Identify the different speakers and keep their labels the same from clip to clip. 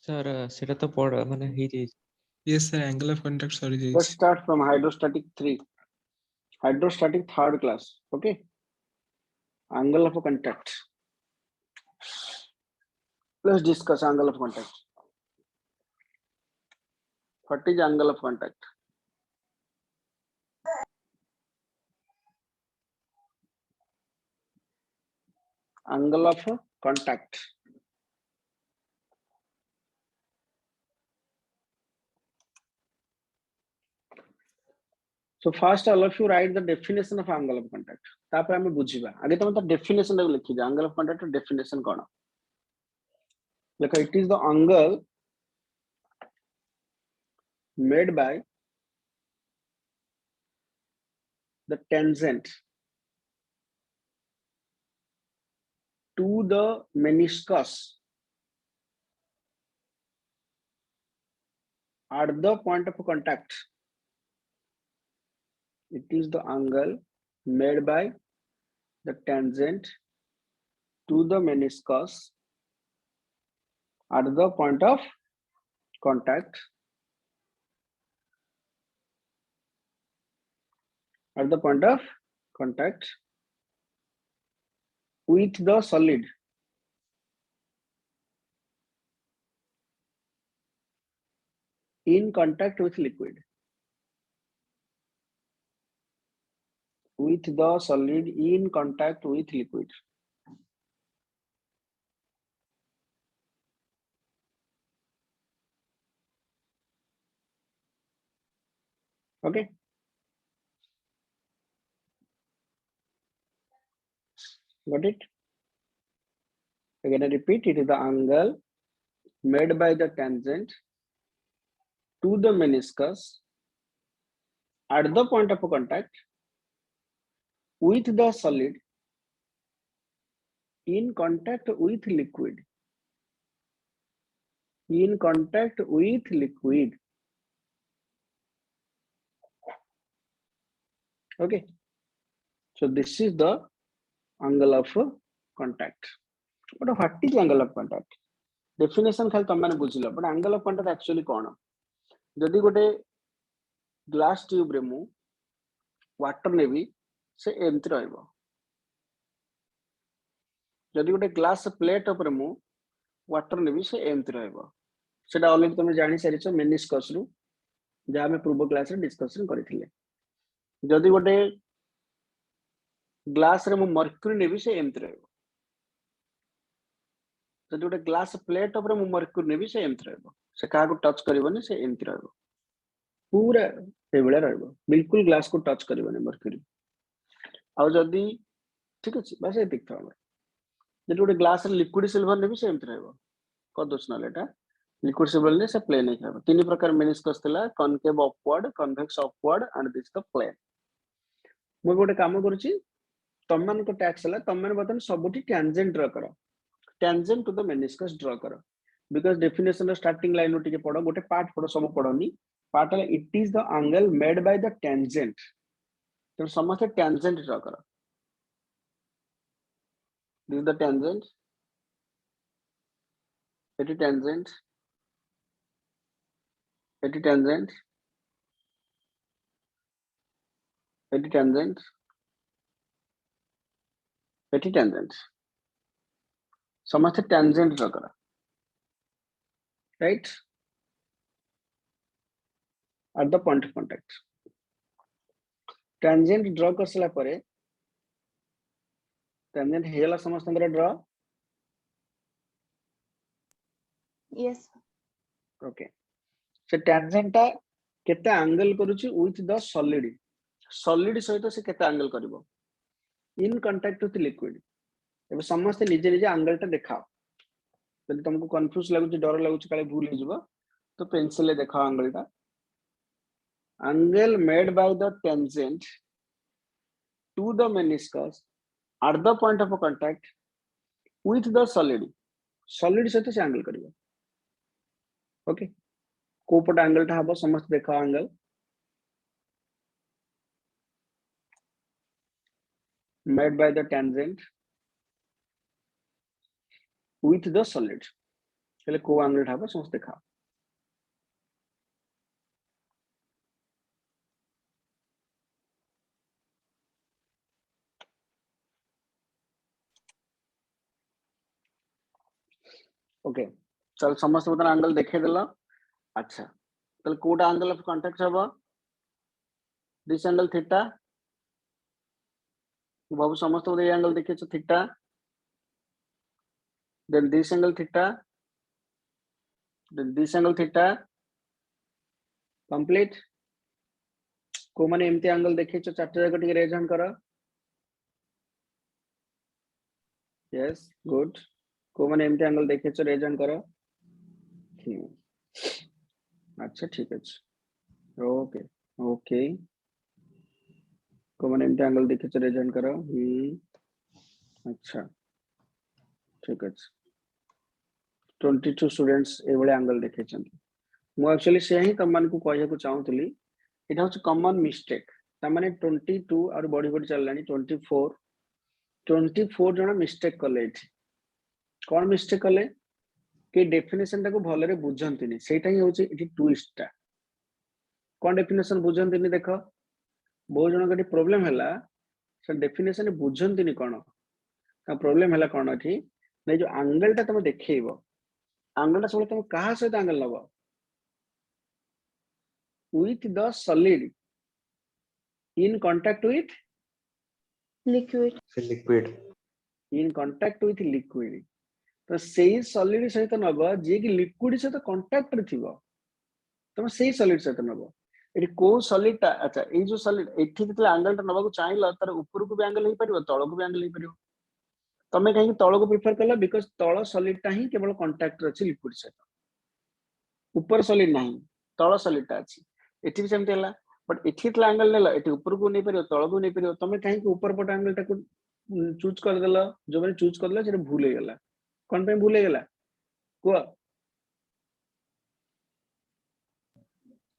Speaker 1: Sir सेटा तो पड़ माने ही जाई
Speaker 2: Yes sir, angle of contact sorry
Speaker 3: Let's
Speaker 2: ଯାଇଛି.
Speaker 3: start from hydrostatic 3. Hydrostatic third class. Okay. Angle of contact. Let's discuss angle of contact. What is angle of contact? Angle of contact. So first all of you write the definition of angle of contact. तापर हमें बुझिबा आगे तुम तो definition रे लिखि जा angle of contact definition कोन देखो it is the angle made by the tangent to the meniscus at the point of contact. It is the angle made by the tangent to the meniscus at the point of contact. At the point of contact with the solid in contact with liquid. With the solid in contact with liquid. Okay. Got it? Again, I repeat, it is the angle made by the tangent to the meniscus at the point of contact with the solid in contact with liquid. In contact with liquid. Okay. So this is the angle of contact. But what is angle of contact? Definition खाली तुम मैंने बुझिल, but angle of contact actually कौन? जदि गोटे glass tube रे मु water नेबी से एमती रहइबो. जदि गोटे ग्लास प्लेट ऊपर मु वाटर नेबी से एमती रहइबो. सेटा ऑलरेडी तुम जानि सारिछ मेनिस्कस रु जे हमें पूर्व क्लास रे डिस्कशन करिथिले. जदि गोटे ग्लास रे मु मर्क्यूरी नेबी से एमती रहइबो. जदि गोटे ग्लास प्लेट ऊपर मु मर्क्यूरी नेबी से एमती रहइबो. से काहा को टच करबोनी से एमती रहइबो. पूरा ए बेले रहइबो. बिल्कुल ग्लास को टच करबोनी मर्क्यूरी. आ जदि ठीक अछि बस एतिक था. जदि गोटे ग्लास रे लिक्विड सिल्वर नेबी से एमती रहइबो. क दोस ना लेटा लिक्विड सिल्वर ने से प्लेन है. तीन प्रकार मेनिस्कस थिला, concave upward, convex upward and this the plane. मु गोटे काम करूची तम मान को टैक्स हला तम मान बतन सबुठी टेंजेंट ड्रा करो. Tangent to the meniscus draw करो. बिकॉज़ डेफिनेशन स्टार्टिंग लाइन नो टिके पढो, गोटे पार्ट पढो, सब पढोनी. पार्ट हला it is the angle made by the tangent. तो समस्त टेंजेंट ड्रा करो. This the tangent. At tangent. At tangent. At tangent. At tangent. समस्त टेंजेंट ड्रा करो. Right at the point of contact. Tangent draw करसला परे tangent हेला समस्त अंदर draw.
Speaker 4: Yes.
Speaker 3: Okay. So tangent ता केते angle करूची with the solid. Solid सहित से केते angle करिवो in contact with liquid. एबे समस्त निजे निजे angle ता देखाओ. यदि तुमको कंफ्यूज लागुची, डर लागुची काले भूल हे जिवो तो पेंसिल ले देखाओ angle ता. Angle made by the tangent to the meniscus at the point of contact with the solid. Solid सहित से angle करिवो. Okay. कोपट एंगल था समस्त देखा angle made by the tangent with the solid. हेले को एंगल ठाबो समस्त खाओ ओके चल समस्त बतन एंगल देखे देला अच्छा तले कोटा एंगल ऑफ कांटेक्ट हबो दिस एंगल थीटा बाबू समस्त बतन एंगल देखे छ theta then this angle theta then this angle theta complete को माने एमती एंगल देखे छ चारटे जगह टिके रेज ऑन करो यस गुड को माने एमती एंगल देखे छ रेज ऑन करो अच्छा ठीक है ओके ओके को माने एमती एंगल देखे छ रेज ऑन करो अच्छा ठीक है 22 स्टूडेंट्स ए वाले एंगल देखे छन मु एक्चुअली से ही तम मान को कहया को चाहूतली इटा होच कॉमन मिस्टेक ता माने 22 और बॉडी बॉडी चललानी 24 जण मिस्टेक कले एठी कोन मिस्टेक कले के डेफिनेशन ता को भले रे बुझंतिनी सेटा ही होची इटी ट्विस्ट ता कोन डेफिनेशन बुझंतिनी देखो बहुत जण गटी प्रॉब्लम हैला से डेफिनेशन बुझंतिनी कोन का प्रॉब्लम हैला कोन एठी नै जो एंगल ता तुम देखैबो एंगल ता सब तुम कहा सहित एंगल लबो with the solid in contact with
Speaker 4: Liquid.
Speaker 1: Liquid
Speaker 3: in contact with liquid तो सेही सॉलिड सहित नबो जे कि लिक्विड सहित कांटेक्ट रे थिबो तम सेही सॉलिड सहित नबो एठी को सॉलिड ता अच्छा ए जो सॉलिड एठी जतले एंगल ता नबा को चाहिला तार ऊपर को भी एंगल हे परिबो तळ को भी एंगल हे परिबो तमे कहीं तळ को प्रेफर करला बिकॉज़ तळ सॉलिड ता ही केवल कांटेक्ट रे अछि लिक्विड सहित ऊपर सॉलिड नहीं तळ सॉलिड ता अछि एठी भी सेमते हला बट एठी तला एंगल नेला एठी ऊपर को नै परियो तळ को नै परियो तमे कहीं के ऊपर पट एंगल ता को चूज कर देला जो माने चूज कर देला जे भूल हे गेला कोन पे भूल हे गेला को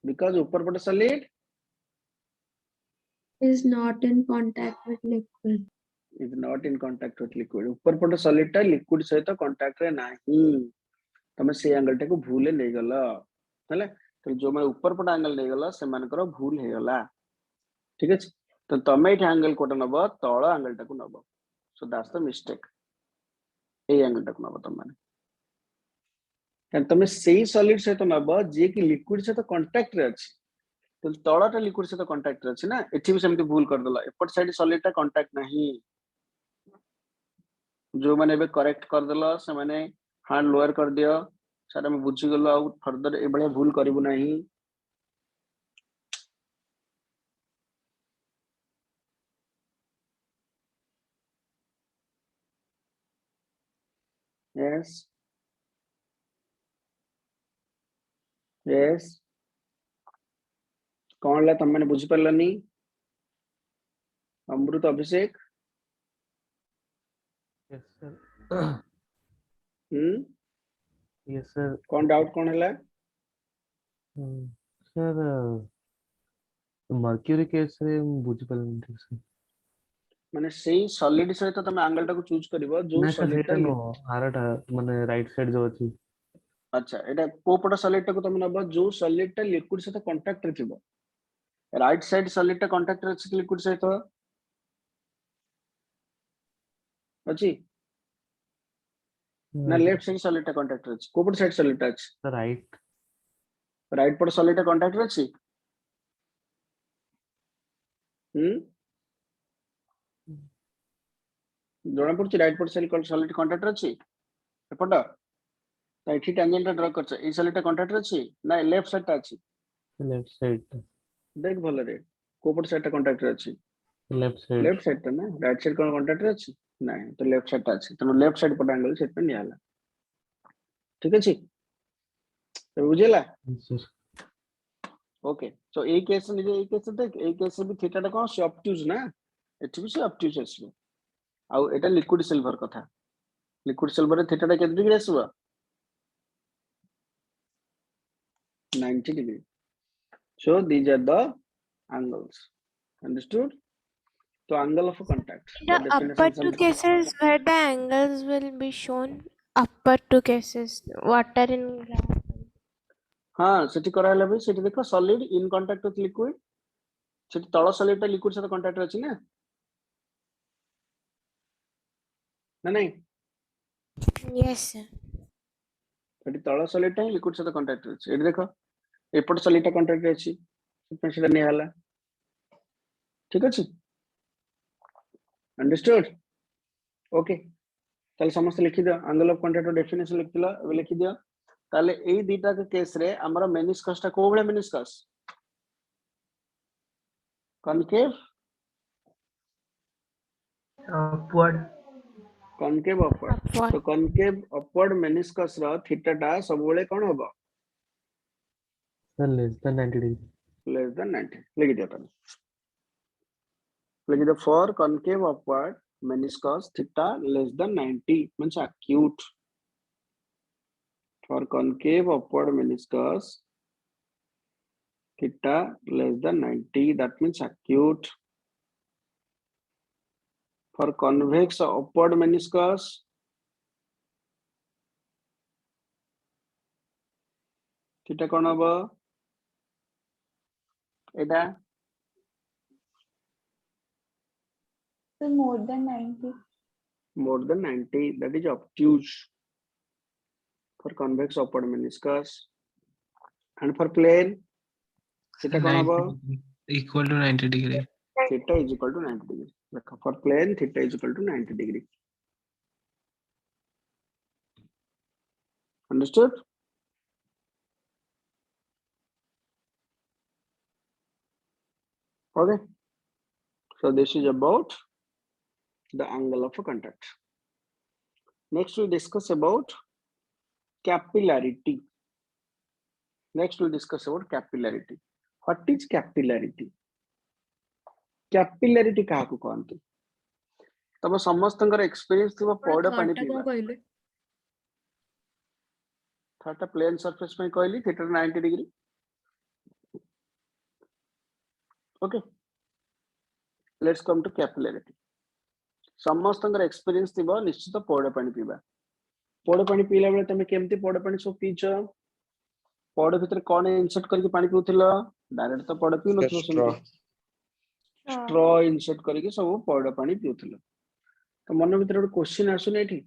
Speaker 3: बिकॉज़ ऊपर पट solid
Speaker 5: is not in contact with liquid.
Speaker 3: Is not in contact with liquid ऊपर पट सॉलिड ता लिक्विड सहित कांटेक्ट रे नाही तमे से एंगल टा को भूल नै गला हले तो जो मैं ऊपर पट एंगल नै गला से मान करो भूल हे गला ठीक है तो तमे एठी एंगल कोटा नबो तळ एंगल टा को नबो सो दैट्स द मिस्टेक ए एंगल टा को नबो तम माने कन तमे सेही सॉलिड सहित नबो जे कि लिक्विड सहित कांटेक्ट रे अछि तो तळटा लिक्विड सहित कांटेक्ट रे अछि ना एठी भी सेमति भूल कर देला एपट साइड सॉलिड टा कांटेक्ट नहीं जो माने बे करेक्ट कर देला से माने हैंड लोअर कर दियो सारा में बुझी गलो आ फर्दर ए बळे भूल करिवु नहीं यस यस कौन ला तम माने बुझी परलनी अमृत अभिषेक
Speaker 1: यस सर
Speaker 3: हम्म
Speaker 1: यस सर
Speaker 3: कौन डाउट कौन हैला
Speaker 1: सर मर्क्यूरी केस रे बुझी पालन ठीक से
Speaker 3: माने सेही सॉलिड सहित तम एंगल टा को चूज करिवो जो
Speaker 1: ना सर
Speaker 3: सॉलिड
Speaker 1: सेटा नो आरटा माने राइट साइड जो अछि
Speaker 3: अच्छा एटा कोपट सॉलिड टा को तम नबो जो सॉलिड टा लिक्विड सहित कांटेक्ट रे थिबो राइट साइड सॉलिड टा कांटेक्ट रे अछि लिक्विड सहित अछि ना लेफ्ट साइड सॉलिड टा कांटेक्ट रे अछि कोपट साइड सॉलिड टा अछि
Speaker 1: सर
Speaker 3: राइट पट सॉलिड टा कांटेक्ट रे अछि जोना पड़छि राइट पट सॉलिड कांटेक्ट रे अछि एपट ता एठी टेंजेंट ड्रा करछ ए सॉलिड टा कांटेक्ट रे अछि ना लेफ्ट साइड टा अछि
Speaker 1: लेफ्ट साइड
Speaker 3: देख भले रे कोपट साइड टा कांटेक्ट रे अछि
Speaker 1: लेफ्ट
Speaker 3: साइड टा ना राइट साइड कोन कांटेक्ट रे अछि नहीं तो लेफ्ट साइड टा अछि तो लेफ्ट साइड पट एंगल सेट पे नहीं आला ठीक अछि तो बुझेला
Speaker 1: सर
Speaker 3: ओके सो ए केस में ए केस देख ए केस भी थीटा टा कोन से ऑब्ट्यूज ना एठी भी से ऑब्ट्यूज आसी आ एटा लिक्विड सिल्वर कथा लिक्विड सिल्वर रे थीटा टा केते degree आसीबो 90 degree so these are the angles understood so angle of contact
Speaker 6: The upper two cases where the angles will be shown upper two cases, water in glass.
Speaker 3: हाँ सेठी कराला भाई सेठी देखो solid in contact with liquid सेठी तळ solid टा liquid सहित contact अछि ना ना नहीं
Speaker 6: Yes, sir.
Speaker 3: सेठी तळ सॉलिड टा लिक्विड सहित कांटेक्ट अछि एठी देखो एपट सॉलिड टा कांटेक्ट अछि सेठी सेटा नै हला ठीक अछि अंडरस्टूड ओके ताले समस्त लिखि दियो एंगल ऑफ कांटेक्ट डेफिनेशन लिखिला अब लिखि दियो ताले एई दीटा के केस रे हमरा मेनिस्कस टा को बळे meniscus concave
Speaker 7: upward
Speaker 3: concave upward
Speaker 6: Upward.
Speaker 3: तो कॉनकेव अपवर्ड मेनिस्कस रो थीटा टा सब बळे कोन होबो
Speaker 1: sir less than 90 degree
Speaker 3: less than 90 लिखि दियो ताले लिखि दियो for concave upward meniscus theta less than 90 means acute for concave upward meniscus theta less than 90 that means acute for convex upward meniscus theta kon hobo eta
Speaker 4: So more than 90.
Speaker 3: more than 90 that is obtuse for convex upward meniscus and for plane theta kon hobo
Speaker 2: equal to 90 degree.
Speaker 3: theta is equal to 90 degree देखो for plane theta is equal to 90 degree understood okay so this is about the angle of contact next we'll discuss about capillarity next we'll discuss about capillarity what is capillarity capillarity kaha ku कहंती तब समस्तंकर experience थिबो पौड़ पानी पीबा
Speaker 5: कहले
Speaker 3: third plane surface में कहली theta 90 degree okay let's come to capillarity समस्तंकर experience थिबो निश्चित पौड़ पानी पीला बेले तमे केमती पौड़ पानी सब पीछ पौड़ भीतर कोन इंसर्ट करके पानी पीउथिलो डायरेक्ट तो पौड़ पी नथिलो सेमती स्ट्रॉ इंसर्ट करके सब पौड़ पानी पीउथिलो तो मन भीतर एक क्वेश्चन आसुने एठी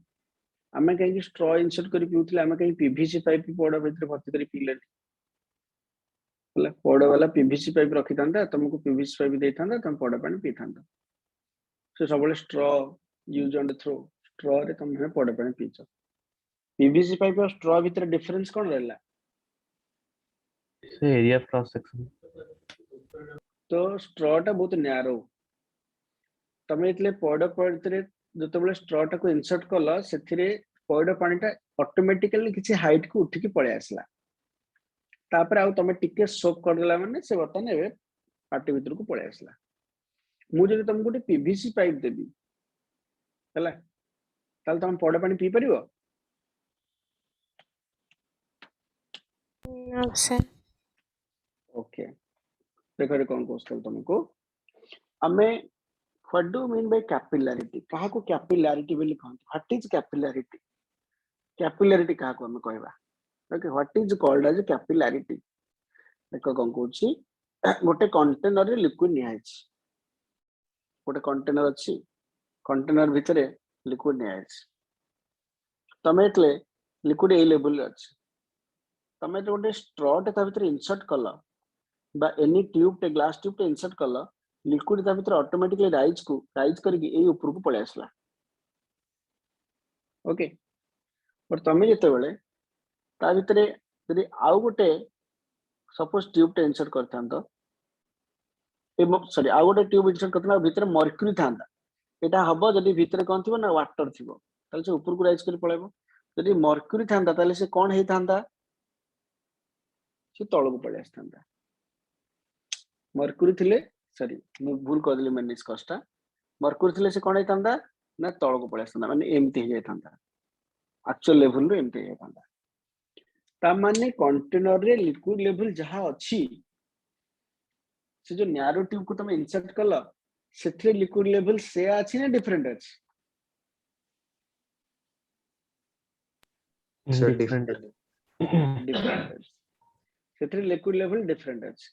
Speaker 3: आमे कहीं स्ट्रॉ इंसर्ट करी पीउथिले आमे कहीं पीवीसी पाइप पौड़ भीतर भर्ती करी पीले पौड़ वाला पीवीसी पाइप रखी था तुमको पीवीसी पाइप दे था तुम पौड़ पानी पी था से सब straw use and throw straw रे तुम पौड़ पानी पीछ पीवीसी पाइप और स्ट्रॉ भीतर डिफरेंस कोन रहला
Speaker 1: से एरिया क्रॉस सेक्शन
Speaker 3: तो स्ट्रॉ टा बहुत नैरो तमे इतले पौड़ पड़ते जतबले स्ट्रॉ टा को इंसर्ट कला सेथिरे पौड़ पानी टा ऑटोमेटिकली किछि हाइट को उठी के पळे आसला तापर आउ तमे टिके सोक कर देला माने से बता नेबे पार्टी भीतर को पळे आसला मु जदि तुमको गोटे पीवीसी पाइप देबी हला ताल तुम पौड़ पानी पी परिबो
Speaker 6: No, sir.
Speaker 3: ओके देखो रे कोन कोस्टल तुमको हमें what do mean by capillarity कहा को कैपिलैरिटी बोली कहंती व्हाट इज कैपिलैरिटी कैपिलैरिटी कहा को हम कहबा okay what is called as capillarity देखो कोन कहूची गोटे कंटेनर रे लिक्विड निया अछि गोटे कंटेनर अछि कंटेनर भितरे लिक्विड निया अछि तमे एतले लिक्विड ए लेवल रे अछि तमे जो गोटे स्ट्रॉ टे ता भितरे इंसर्ट कला बा एनी ट्यूब टे ग्लास ट्यूब टे इंसर्ट कला लिक्विड ता भितरे ऑटोमेटिकली राइज करके ए ऊपर को पळे आसला ओके पर तमे जते बेले ता भितरे यदि आउ गोटे सपोज ट्यूब टे इंसर्ट करथांतो सॉरी आउ गोटे ट्यूब इंसर्ट करथना भितरे मर्क्यूरी थांदा एटा हबो जदी भितरे कोन थिबो ना वाटर थिबो ताले से ऊपर को राइज कर पळेबो जदी मर्क्यूरी थांदा ताले से कोन हेई थांदा से तळको पळे आस्थांदा मर्क्यूरी थिले सॉरी मु भूल कर दिले मेनिस्कस टा मर्क्यूरी थिले से कोन हेई थांदा ना तळको पळे आस्थांदा माने एमती हे थांदा एक्चुअल लेवल रे एमती हे थांदा ता माने कंटेनर रे लिक्विड लेवल जहा अछि से जो नैरो ट्यूब को तुम इंसर्ट कला सेथरे लिक्विड लेवल से अछि ना डिफरेंट अछि
Speaker 8: So
Speaker 1: Different.
Speaker 3: डिफरेंट अछि सेथरे लिक्विड लेवल डिफरेंट अछि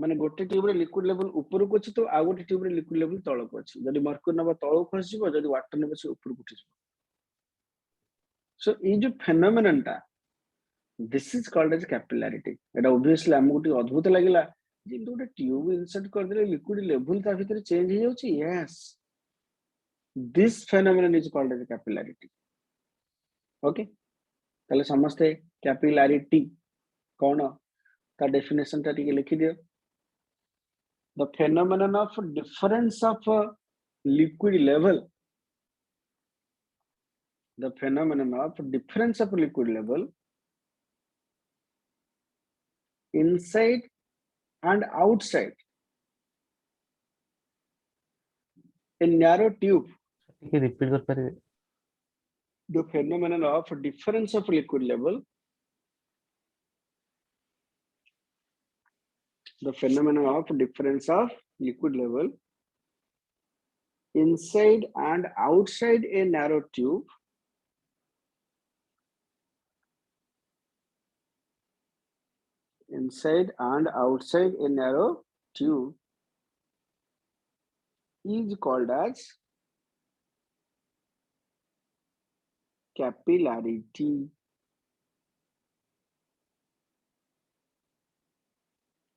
Speaker 3: माने गोटे ट्यूब रे लिक्विड लेवल ऊपर को अछि तो आ गोटे ट्यूब रे लिक्विड लेवल तळ को अछि जदि मर्क्यूरी नबा तळ को खसिबो जदि वाटर नबा से ऊपर को उठिबो सो ई जो फेनोमेनन टा this is called as capillarity एटा ऑब्वियसली हमको टी अद्भुत लागिला जे गोटे ट्यूब इंसर्ट कर देले लिक्विड लेवल ता भीतर चेंज हो जाउची yes this phenomenon is called as capillarity okay ताले समस्ते कैपिलैरिटी कौन का डेफिनेशन टा टिके लिखि दियो the phenomenon of difference of liquid level the phenomenon of difference of liquid level inside and outside a narrow tube
Speaker 1: ଟିକେ repeat कर पारे
Speaker 3: the phenomenon of difference of liquid level the phenomenon of difference of liquid level inside and outside a narrow tube inside and outside a narrow tube is called as capillarity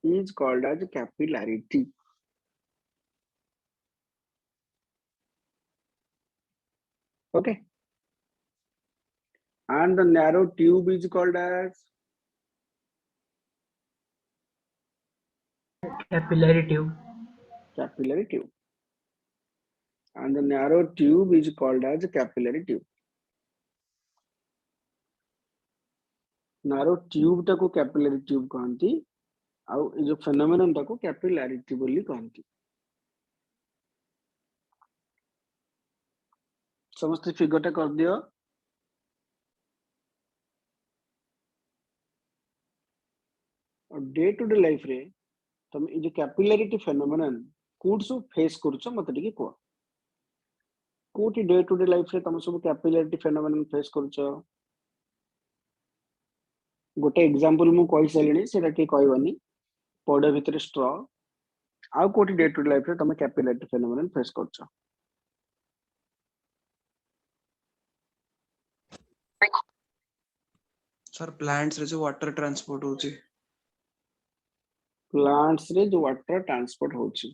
Speaker 3: is called as capillarity okay and the narrow tube is called as
Speaker 7: capillary tube.
Speaker 3: capillary tube and the narrow tube is called as capillary tube narrow tube टाको capillary tube कहंती आउ ए जो phenomenon टाको capillarity बोली कहंती समस्त figure टा कर दियो और डे टू डे लाइफ रे तुम ए जो कैपिलैरिटी फेनोमेनन कोड सो फेस करछो मते टिके को कोटी डे टू डे लाइफ रे तुम सब कैपिलैरिटी फेनोमेनन फेस करछो गोटे एग्जांपल मु कहि सलेनी सेटा के कहबनी पौडा भितर स्ट्रॉ आउ कोटी डे टू डे लाइफ रे तुम कैपिलैरिटी फेनोमेनन फेस करछो
Speaker 8: सर प्लांट्स रे जो वाटर ट्रांसपोर्ट होची
Speaker 3: प्लांट्स रे जो वाटर ट्रांसपोर्ट होची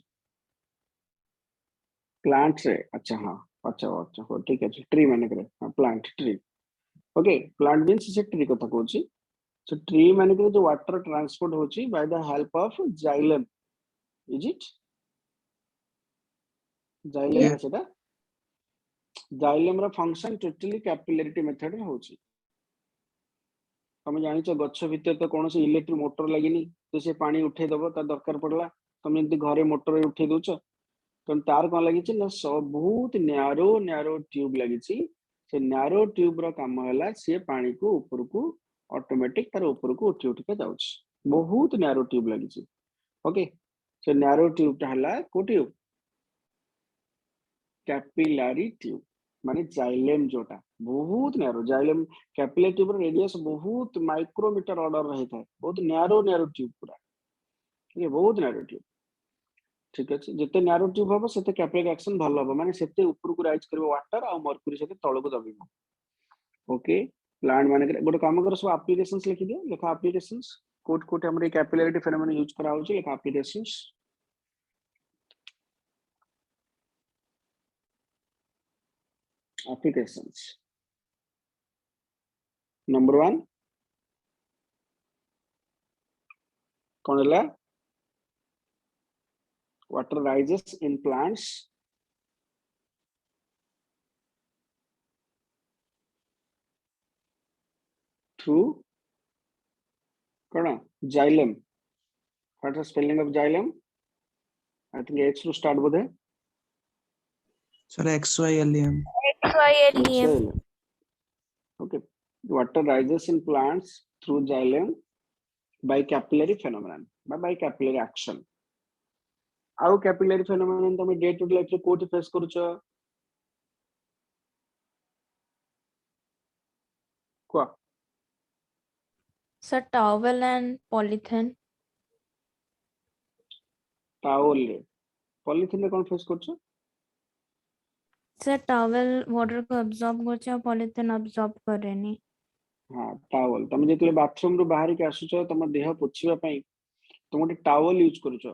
Speaker 3: प्लांट्स रे अच्छा हां अच्छा अच्छा हो ठीक है ट्री माने करे हां plant tree okay plant means से ट्री कथा कहूची सो ट्री माने करे जो वाटर ट्रांसपोर्ट होची by the help of xylem is it xylem
Speaker 8: Yeah.
Speaker 3: रे सेटा जाइलम रा फंक्शन टोटली कैपिलैरिटी मेथड रे होची तुम जानिଛ गच्छ भितर तो कौन से इलेक्ट्रिक मोटर लागिनी तो से पानी उठे दबो ता दरकार पड़ला तुम एंती घरे मोटर उठे दोछ तो तार कोन लागि छि ना सब बहुत नैरो नैरो ट्यूब लागि छि से नैरो ट्यूब रो काम होला से पानी को ऊपर को ऑटोमेटिक तार ऊपर को उठी उठी के जाउछ बहुत नैरो ट्यूब लागि छि ओके से नैरो ट्यूब ता हला को ट्यूब कैपिलरी ट्यूब माने जाइलम जोटा बहुत narrow xylem capillary tube radius बहुत माइक्रोमीटर ऑर्डर रही था बहुत नैरो नैरो ट्यूब पूरा ये बहुत नैरो ट्यूब ठीक अछि जते नैरो ट्यूब हबो सेते कैपिलरी एक्शन भल हबो माने सेते ऊपर को राइज करबो वाटर आ मर्क्यूरी सेते तळ को दबिबो ओके प्लांट माने गोटे काम कर सब एप्लीकेशंस लिखि दियो लेखा एप्लीकेशंस कोड कोड हमरे कैपिलैरिटी फेनोमेनन यूज करा होची लेखा एप्लीकेशंस applications number 1 कौन है water rises in plants through कौन xylem what is the spelling of xylem I think H to start with
Speaker 8: sir XYLEM
Speaker 6: XYLEM.
Speaker 3: okay water rises in plants through xylem by capillary phenomenon by capillary action आउ capillary phenomenon तुम day to day life रे कोठी face करूछ को
Speaker 6: Sir, towel and polythene.
Speaker 3: Towel रे polythene रे कोन face करछो
Speaker 6: Sir, towel water को absorb करछे और polythene absorb करेनी.
Speaker 3: हाँ टावल तुम जेतले बाथरूम रो बाहर के आसुचो तुम देह पोछिबा पई तुम गोटे टावल यूज करूचो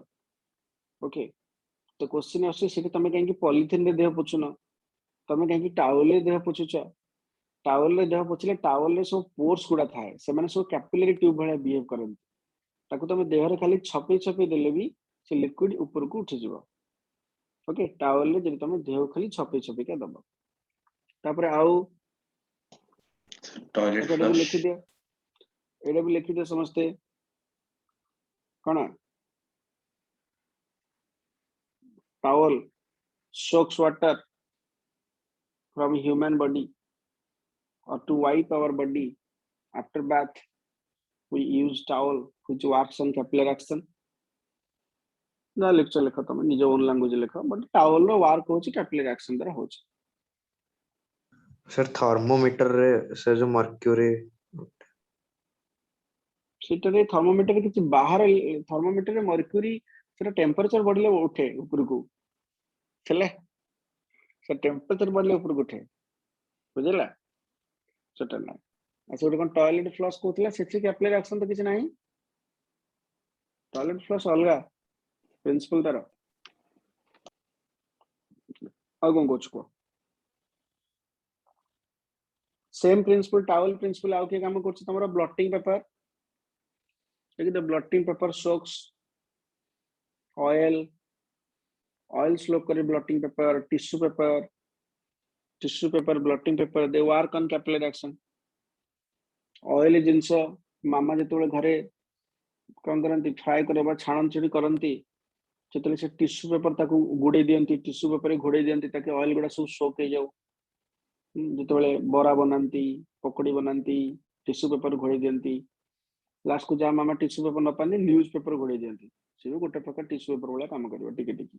Speaker 3: ओके तो क्वेश्चन आसे से तुम कहीं पॉलिथिन रे देह पोछुनो तुम कहीं टावल रे देह पोछुचो टावल रे देह पोछले टावल रे सब पोर्स गुडा थाए से माने सब कैपिलरी ट्यूब भले बिहेव करन ताको तुम देह रे खाली छपे छपे देले भी से लिक्विड ऊपर को उठी जिवो ओके टावल रे जब तुम देह खाली छपे छपे के दबो तापर आउ
Speaker 9: टॉयलेट
Speaker 3: एटा भी लिखि
Speaker 9: फ्लश
Speaker 3: दियो एटा भी लिखि दियो समझते कोन towel soaks water from human body or to wipe our body after bath we use towel which works on capillary action ना लेक्चर लिखो तुम निज ओन लैंग्वेज लिखो बट टावल रो वर्क होची कैपिलरी एक्शन द्वारा होची
Speaker 9: सर थर्मोमीटर रे से जो मर्क्यूरी
Speaker 3: सेटा रे थर्मोमीटर किछि बाहर थर्मोमीटर रे मर्क्यूरी सेटा टेंपरेचर बढ़ले उठे ऊपर को चले से टेंपरेचर बढ़ले ऊपर को उठे बुझला सेटा ना अच्छा कोन टॉयलेट फ्लश कोतला सेछि कैपिलरी एक्शन तो किछि नाही टॉयलेट फ्लश अलगा प्रिंसिपल तार आ कोन कोच को सेम प्रिंसिपल टावल प्रिंसिपल आउ के काम करछ तमरा ब्लॉटिंग पेपर देखि the blotting paper soaks oil स्लोक करे blotting paper tissue paper blotting paper they work on capillary action oil जिंस मामा जेतोले घरे कोन करंती फ्राई करबा छाणन छुरी करंती जेतले से टिश्यू पेपर ताकू गुडे दियंती टिश्यू पेपर रे घोडे दियंती ताकि ऑयल गुडा सब सोक हे जाऊ जेतोले बरा बनांती पकोड़ी बनांती टिश्यू पेपर घोडे दियंती लास्ट को जा मामा टिश्यू पेपर न पानी न्यूज़ पेपर घोडे दियंती से भी गोटे प्रकार टिश्यू पेपर वाला काम करबो टिके टिके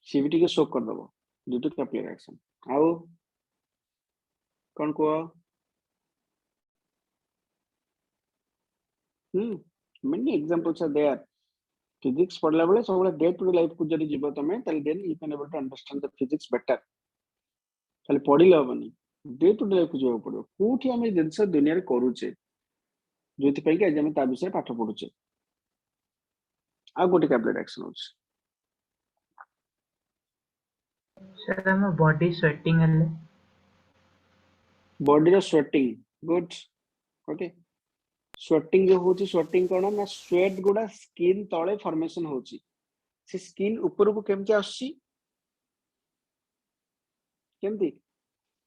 Speaker 3: सी भी टिके सोक कर दबो ड्यू टू कैपिलरी एक्शन आउ कोन को many examples are there physics पढ़ला बेले सब डे टू डे लाइफ को जदी जीव तमे तल then you can able to understand the physics better खाली पढ़िला हबनी डे टू डे लाइफ को जीव पड़ो कोठी हम जिंस दुनिया रे करूचे जोति पई के हम ता विषय पाठ पढुचे आ गोटे कैपिलरी एक्शन होछ
Speaker 7: सर हम बॉडी स्वेटिंग हले
Speaker 3: बॉडी रो स्वेटिंग गुड ओके स्वेटिंग जो होची स्वेटिंग कोन ना स्वेट गुडा स्किन तळे फॉर्मेशन होची से स्किन ऊपर को केमति आसी केमति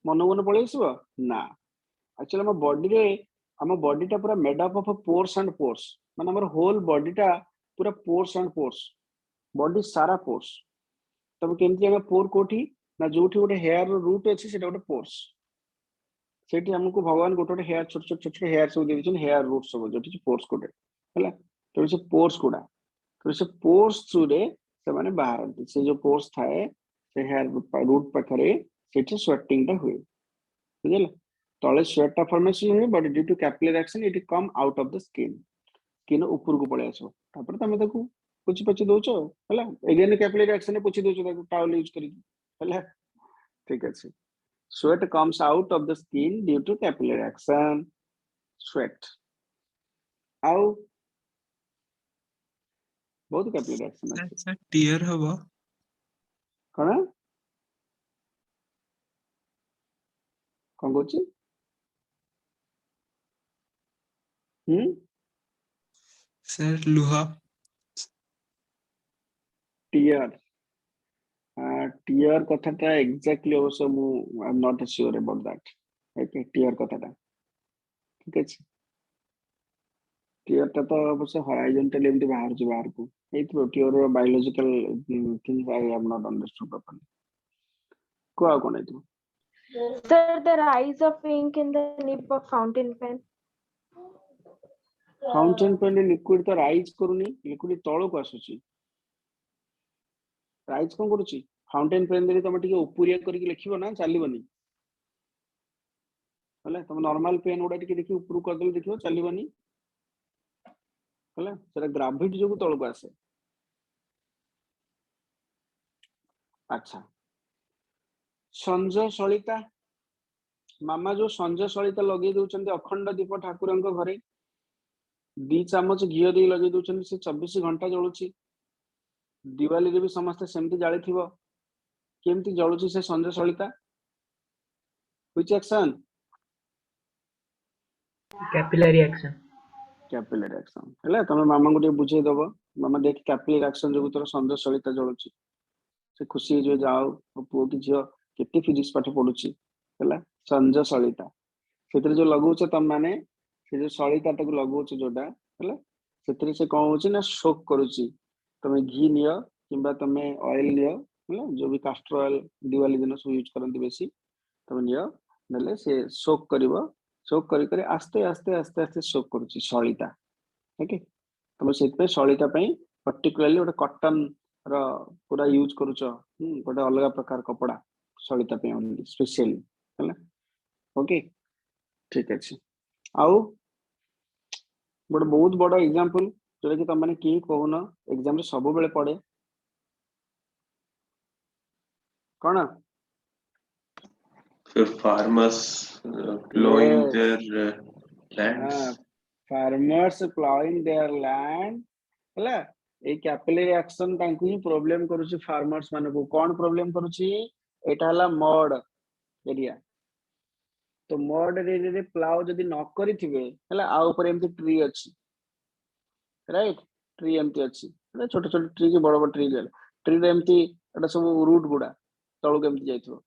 Speaker 3: मन पळेसबो ना एक्चुअली हम बॉडी टा पूरा made up of pores and pores माने हमर होल बॉडी टा पूरा पोर्स एंड पोर्स बॉडी सारा पोर्स तब केमति हम पोर कोठी ना जोठी गोटे हेयर रूट अछि सेटा गोटे पोर्स सेठी हमको भगवान गोटे हेयर छोट छोट हेयर सब देछन हेयर रूट सब जोठी पोर्स कोटे हला तो से पोर्स कोडा तो से पोर्स थ्रू रे से माने बाहर से जो पोर्स थाए से हेयर रूट पखरे सेठी स्वेटिंग टा हुए बुझला तळे स्वेट टा फॉर्मेशन हुए but due to capillary action it come out of the skin ऊपर को पळे आसो तापर तमे ताकू पुछि पछि दोचो हला अगेन कैपिलरी एक्शन ने पुछि दोचो ताकू टावल यूज करी हला ठीक अछि sweat comes out of the skin due to capillary action sweat how बहुत कैपिलरी एक्शन है
Speaker 2: सर टीयर हवा
Speaker 3: कोन कोची
Speaker 2: सर लुहा
Speaker 3: टीयर टीयर कथाटा एग्जैक्टली अवश्य मु I am not sure about that okay tear कथाटा ठीक है टीयर ता तो अवश्य हॉरिजॉन्टल एमती बाहर को एतो tear biological things I have not understood properly को कोन एतो
Speaker 6: Sir, the rise of ink in the nib of fountain pen.
Speaker 3: Fountain pen liquid तो राइज करूनी लिक्विड तळ को आसुची राइज कोन करूची फाउंटेन पेन दे तमे टिके उपुरिया करके लिखिबो ना चलीबनी हला तमे नॉर्मल पेन उडा टिके देखि ऊपर कर देले देखिबो चलीबनी ହେଲା ସେଟା ଗ୍ରାଭିଟି ଯୋगु ତଳକୁ आसे अच्छा संजय सलिता मामा जो संजय सलिता लगे दउचंती अखंड दीप ठाकुरंक घरे 2 चामच घियो दे लगे दउचंती से 24 घंटा जळुची दिवाली रे भी समस्त सेमती जाली थिबो केमती जळुची से संजय सलिता which action
Speaker 7: capillary action
Speaker 3: capillary action हैला तमे मामा को बुझे दबो मामा देख कैपिलरी एक्शन जो तोर संजय सलिता जळुची से खुशी जो जाओ पुओ की झियो केते फिजिक्स पाठ पढुची हैला संजय सलिता सेतरे जो लगौछ तम माने से जो सलिता तक लगौछ जोडा हैला सेतरे से कोन होची ना शोक करूची तमे घी नियो किबा तमे ऑयल नियो हैला जो भी कास्टर ऑयल दिवाली दिन सब यूज करंती बेसी तमे नियो नले से शोक करिवो शोक करी करी आस्ते आस्ते आस्ते आस्ते शोक करूची सलिता ओके तमे सेत पे सलिता पई पर्टिकुलरली ओटा कॉटन रो पूरा यूज करूछ गोटे अलग प्रकार कपड़ा सलिता पे ओनली स्पेशली हैला ओके ठीक अछि आउ गोटे बहुत बड़ा एग्जांपल जोटा कि तम माने की कहून एग्जाम रे सब बेले पड़े कोन
Speaker 10: farmers plowing
Speaker 3: Yes.
Speaker 10: their lands.
Speaker 3: Farmers ploughing their land हैला ए कैपिलरी एक्शन तांकु ही प्रॉब्लम करूची फार्मर्स माने को कोन प्रॉब्लम करूची एटा हला मड एरिया तो मड एरिया रे प्लाउ जदी न करिथिबे हैला आ ऊपर एमती ट्री अछि राइट ट्री एमती अछि हैला छोटे छोटे ट्री के बड़ बड़ ट्री गेल ट्री रे एमती एटा सब रूट गुडा तळु केमती जाइथो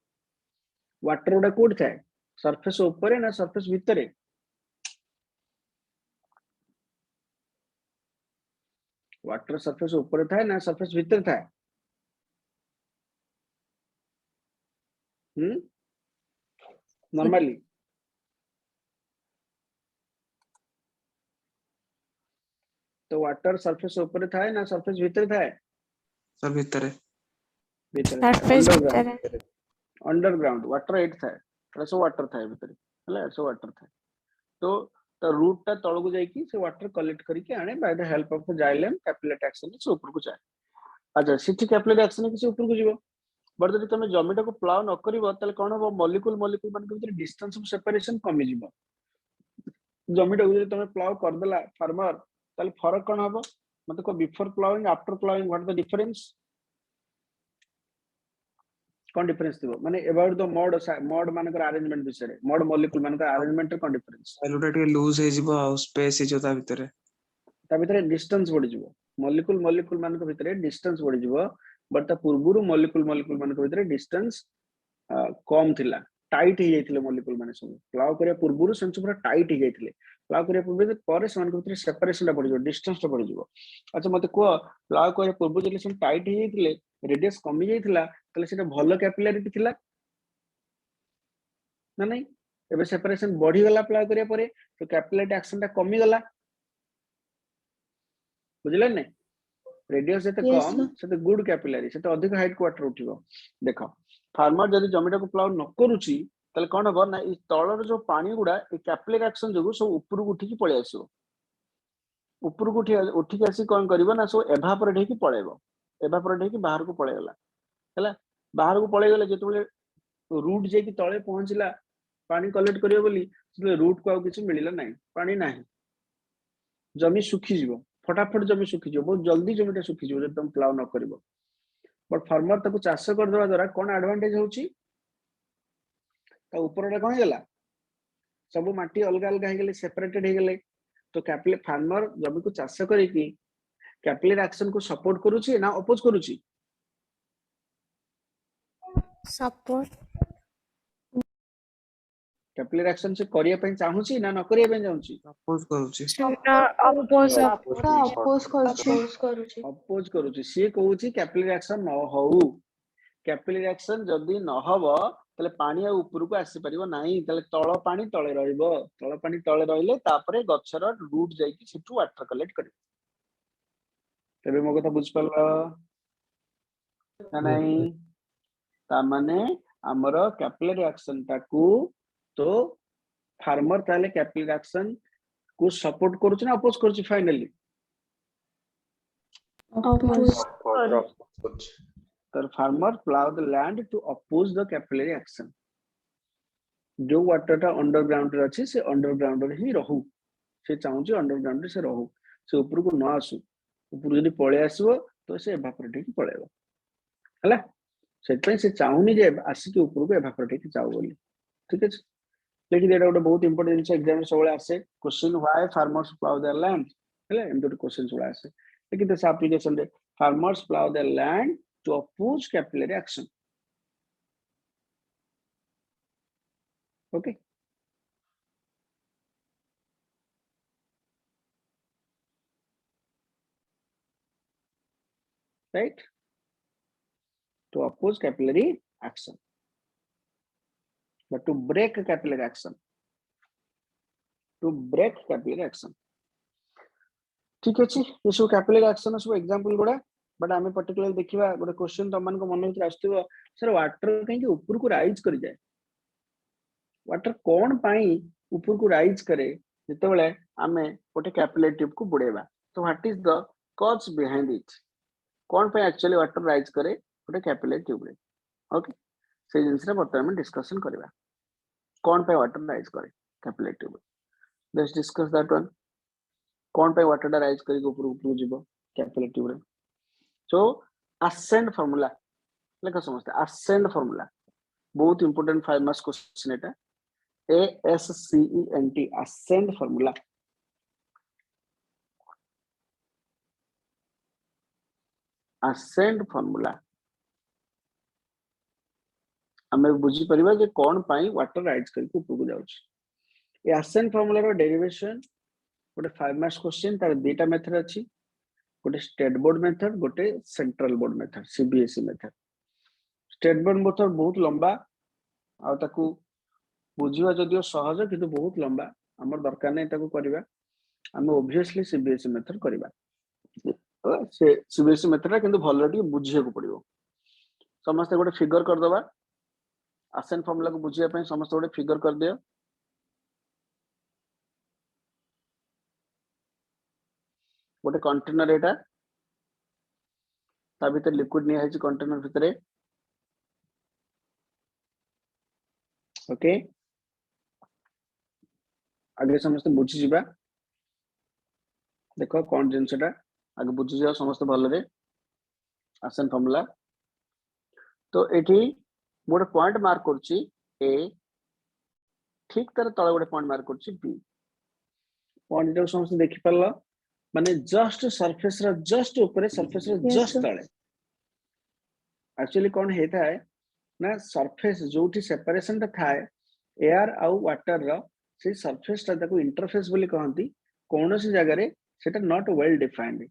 Speaker 3: वाटर गुडा कोड थाए सरफेस ऊपर ना सरफेस भीतरे वाटर सरफेस ऊपर थाए ना सरफेस भीतर थाए नॉर्मली तो वाटर सरफेस ऊपर थाए ना सरफेस भीतर थाए
Speaker 8: सर भीतर है
Speaker 3: भीतर
Speaker 6: सरफेस भीतर है
Speaker 3: अंडरग्राउंड वाटर एट थाए सो वाटर थाए भीतर हला सो वाटर थाए तो द रूट ता तळको जाई कि से वाटर कलेक्ट करके आने by the help of the xylem capillary action से ऊपर को जाए अच्छा सिटी कैपिलरी एक्शन के ऊपर को जीवो बट जदि तमे जमीटा को प्लाव न करिवो तले कोन हो मॉलिक्यूल मॉलिक्यूल मान के भीतर डिस्टेंस ऑफ सेपरेशन कमी जीवो जमीटा को जदि तमे प्लाव कर देला फार्मर तले फरक कोन हबो मते को before ploughing after ploughing what the difference cone difference दिबो माने अबाउट द मॉड मानकर अरेंजमेंट विषय मॉड मॉलिक्यूल मानकर अरेंजमेंट कोन डिफरेंस
Speaker 8: आलूटा टे लूज हे जिवो आ स्पेस हे जो ता भीतर
Speaker 3: ता भीतर डिस्टेंस बढ़ी जीवो मॉलिक्यूल मॉलिक्यूल मानकर भीतर डिस्टेंस बढ़ी जीवो बट ता पूर्वरु मॉलिक्यूल मॉलिक्यूल मानकर भीतर डिस्टेंस कम थिला टाइट ही जाइथिले मॉलिक्यूल माने सब प्लाव करे पूर्वरु सेंस पूरा टाइट ही जाइथिले प्लाव करे पूर्व पर से मानकर भीतर सेपरेशन ला बढ़ी जीवो डिस्टेंस ता बढ़ी जीवो अच्छा मते को प्लाव करे पूर्व जले सब टाइट ही जाइथिले रेडियस कमी जाइथिला तले सेटा भलो कैपिलरिटी थिला ना नहीं एबे सेपरेशन बढ़ी गला प्लाव करे परे तो कैपिलरिटी एक्शन ता कमी गला बुझले नै रेडियस जते
Speaker 5: Yes,
Speaker 3: कम
Speaker 5: sir.
Speaker 3: सेते गुड कैपिलरी सेते अधिक हाइट क्वार्टर उठिबो देखो फार्मर जदी जमीटा को प्लाव न करूची तले कोन हो ना ई तळर जो पानी गुडा ए कैपिलरी एक्शन जगु सब ऊपर को उठी की पळे आसो ऊपर को उठी के आसी कोन करबो ना सो एवापोरेट हे की पळेबो एवापोरेट हे की बाहर को पळे गला हैला बाहर को पळे गले जेतबेले रूट जे की तळे पहुंचला पानी कलेक्ट करियो बोली से रूट को आ किछ मिलिला नाही पानी नाही जमी सुखी जीवो फटाफट जमी सुखी जीवो बहुत जल्दी जमीटा सुखी जीवो जब तुम प्लाव न करिवो बट फार्मर ताको चाष कर देवा द्वारा कोन एडवांटेज होची ता ऊपरटा कोन गेला सब माटी अलग अलग हे गेले सेपरेटेड हे गेले तो कैपिलरी फार्मर जमी को चाष करी की कैपिलरी एक्शन को सपोर्ट करूची ना अपोज करूची
Speaker 6: सपोर्ट
Speaker 3: कैपिलरी एक्शन से करिया पई चाहूची ना न करिया पई चाहूची
Speaker 8: अपोज करूची
Speaker 6: अपोज
Speaker 4: अपोज करूची
Speaker 3: अपोज करूची से कहूची कैपिलरी एक्शन न होऊ कैपिलरी एक्शन जदी न हबो तले पानी आ ऊपर को आसी परिबो नाही तले तळ पानी तळे रहइबो तळ पानी तळे रहिले तापरे गछर रूट जाई कि सिटू वाटर कलेक्ट करिबो तबे मो कथा बुझ पल्ला ना नाही ता माने हमर कैपिलरी एक्शन ताकू तो फार्मर ताले कैपिलरी एक्शन को सपोर्ट करूची ना अपोज करूची फाइनली
Speaker 5: Oppose.
Speaker 3: तर farmer plough the land to oppose the capillary action जो वाटर टा अंडरग्राउंड रे अछि से अंडरग्राउंड रे ही रहू से चाहूची अंडरग्राउंड रे से रहू से ऊपर को न आसू ऊपर जदी पळे आसीबो तो से एवापोरेट ही पळेबो हला सेट पे से चाहूनी जे आसी के ऊपर को एवापोरेट ही जाऊ बोली ठीक है लेकिन एटा गोटे बहुत इंपोर्टेंट एग्जाम सबले आसे question why farmers plough their land हला एम दो क्वेश्चन सबले आसे लेकिन दिस एप्लीकेशन रे farmers plough their land to oppose capillary action okay right to oppose capillary action but to break capillary action ठीक अछि ये सब कैपिलरी एक्शन सब एग्जांपल गुडा बट आमे पर्टिकुलर देखिबा गोटे क्वेश्चन त मन को मन में आस्तबो सर वाटर कहीं ऊपर को राइज कर जाए वाटर कोन पाई ऊपर को राइज करे जते बेले आमे गोटे कैपिलरी ट्यूब को बुड़ेबा तो what is the cause behind it कौन पे एक्चुअली वाटर राइज करे गोटे कैपिलरी ट्यूब रे ओके से जिंस रे बर्तमान में डिस्कशन करबा कौन पे वाटर राइज करे capillary tube let's discuss that one कौन पे वाटर राइज करे ऊपर ऊपर जीवो कैपिलरी ट्यूब रे सो असेंड फार्मूला लेखा समझते असेंड फार्मूला बहुत इंपोर्टेंट 5 मार्क्स क्वेश्चन एटा ASCENT ascend formula ascent formula हमें बुझी परिबा जे कोन पाई वाटर राइज करके ऊपर को जाउछ ए ascent formula रो डेरिवेशन गोटे 5 मार्क्स क्वेश्चन तार दुटा मेथड अछि गोटे स्टेट बोर्ड मेथड गोटे central board method CBSE method state board method बहुत लंबा आ ताकू बुझिवा जदियो सहज किंतु बहुत लंबा हमर दरकार नै ताकू करबा हम ऑब्वियसली सीबीएसई मेथड करबा से सीबीएसई मेथड किंतु भलटी बुझिया को पड़िबो समस्त गोटे फिगर कर दबा असेंट फार्मूला को बुझिया पे समस्त गोटे फिगर कर दियो गोटे कंटेनर एटा ता भीतर लिक्विड निया है कंटेनर भीतर ओके आगे समस्त बुझी जिबा देखो कौन जिनसटा आगे बुझी जाओ समस्त भल रे असेंट फार्मूला तो एठी गोटे पॉइंट मार्क करछि ए ठीक तरह तळे गोटे पॉइंट मार्क करछि बी पॉइंट जो समस्त देखि परला माने जस्ट सरफेस रा जस्ट ऊपर सरफेस रा
Speaker 5: Yes,
Speaker 3: जस्ट
Speaker 5: sir.
Speaker 3: तळे एक्चुअली कोन हेता है ना सरफेस जोठी सेपरेशन ता थाए एयर आउ वाटर रा से सरफेस ता ताको इंटरफेस बोली कहंती कोनोसी जगह रे सेटा नॉट वेल डिफाइंड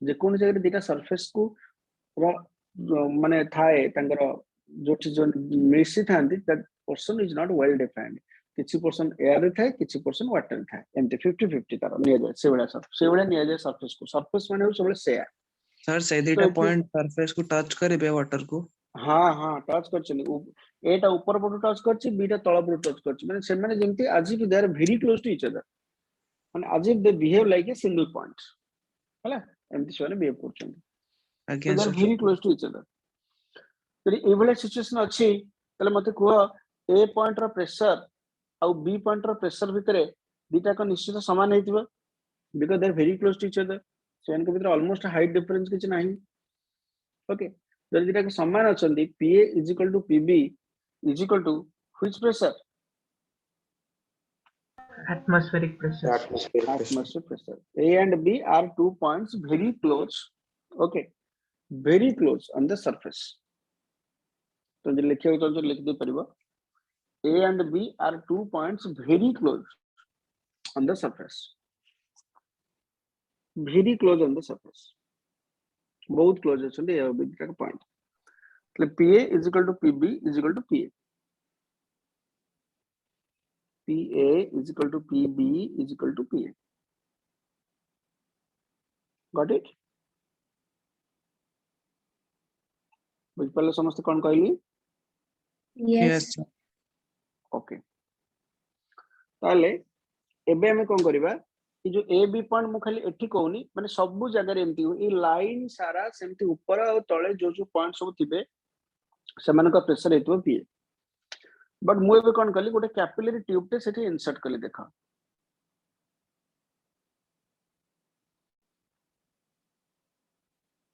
Speaker 3: जे कोन जगह रे दिटा सरफेस को माने थाए तांगर जोठी जो मिसी थांती that person is not well defined किछि पर्सन एयर रे थाए किछि पर्सन वाटर रे थाए एमते 50-50 तार निया जाय से बेला निया जाय सरफेस माने सब से
Speaker 8: सर से दुटा पॉइंट सरफेस को टच करिबे वाटर को
Speaker 3: हाँ हाँ टच करछनी एटा ऊपर पटो टच करछि बीटा तळ पटो टच करछि माने से माने जेंति आज if they are very close to each other माने आज if they behave like a single point हला एमति सोने बिहेव करछन
Speaker 8: again
Speaker 3: they are
Speaker 8: sir
Speaker 3: very close to each other तरी एवले सिचुएशन अछि तले मते कह ए पॉइंट रो प्रेशर आ बी पॉइंट रो प्रेशर भितरे दीटा को निश्चित समान हेतिबो because they are very close to each other सेन के भितर ऑलमोस्ट हाइट डिफरेंस किछ नाही ओके जदि दीटा को समान अछंती PA = PB = which pressure
Speaker 7: atmospheric pressure.
Speaker 3: atmospheric pressure A and B are 2 points very close okay very close on the surface तो जे लिखियो तो लिख दे परिबो A and B are 2 points very close on the surface very close on the surface बहुत close अछंती A B का point मतलब PA = PB = PA PA = PB = PA got it बुझ पले समस्त कोन कहली
Speaker 5: Yes.
Speaker 8: यस सर
Speaker 3: ओके ताले एबे हमें कोन करिबा ये जो ए बी पॉइंट मु खाली एठी कहूनी माने सब जगह एमती हो ए लाइन सारा सेमती ऊपर और तळे जो पॉइंट सब थिबे सेमान का प्रेशर हेतु पी बट मु एबे कोन कली गोटे कैपिलरी ट्यूब टे सेठी इंसर्ट कली देखा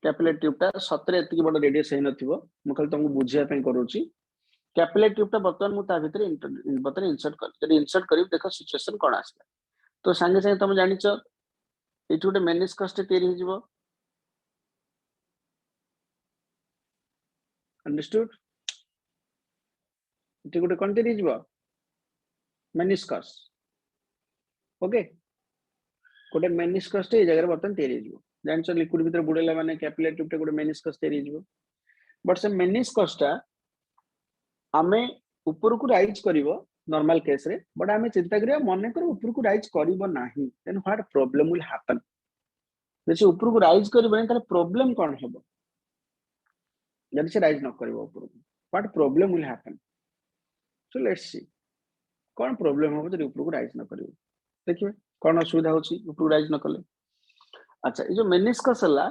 Speaker 3: कैपिलरी ट्यूब टा सतरे एतिकी बड़ रेडियस हे नथिबो मु खाली तुमको बुझिया पे करूची कैपिलरी ट्यूब टा बर्तमान मु ता भीतर इंसर्ट कर जदी इंसर्ट करी देखो सिचुएशन कोन आसला तो संगे संगे तुम जानिच एठी गोटे मेनिस्कस टे तयारी हिजिबो अंडरस्टूड एठी गोटे कोन तयारी हिजिबो मेनिस्कस ओके गोटे मेनिस्कस टे ए जगह बर्तमान तयारी हिजिबो जानिच लिक्विड भीतर बुडेला माने कैपिलरी ट्यूब टे गोटे मेनिस्कस तयारी हिजिबो बट से मेनिस्कस टा आमे ऊपर को राइज करिवो नॉर्मल केस रे बट आमे चिंता करिया मने कर ऊपर को राइज करिवो नाही then what problem will happen जैसे ऊपर को राइज करिवो नहीं ताले प्रॉब्लम कोन हेबो जब से राइज न करिवो ऊपर को what problem will happen so let's see cone problem होबो जब ऊपर को राइज न करिवो देखिबे कोन असुविधा होची ऊपर को राइज न कले अच्छा ये जो मेनिस्कस हला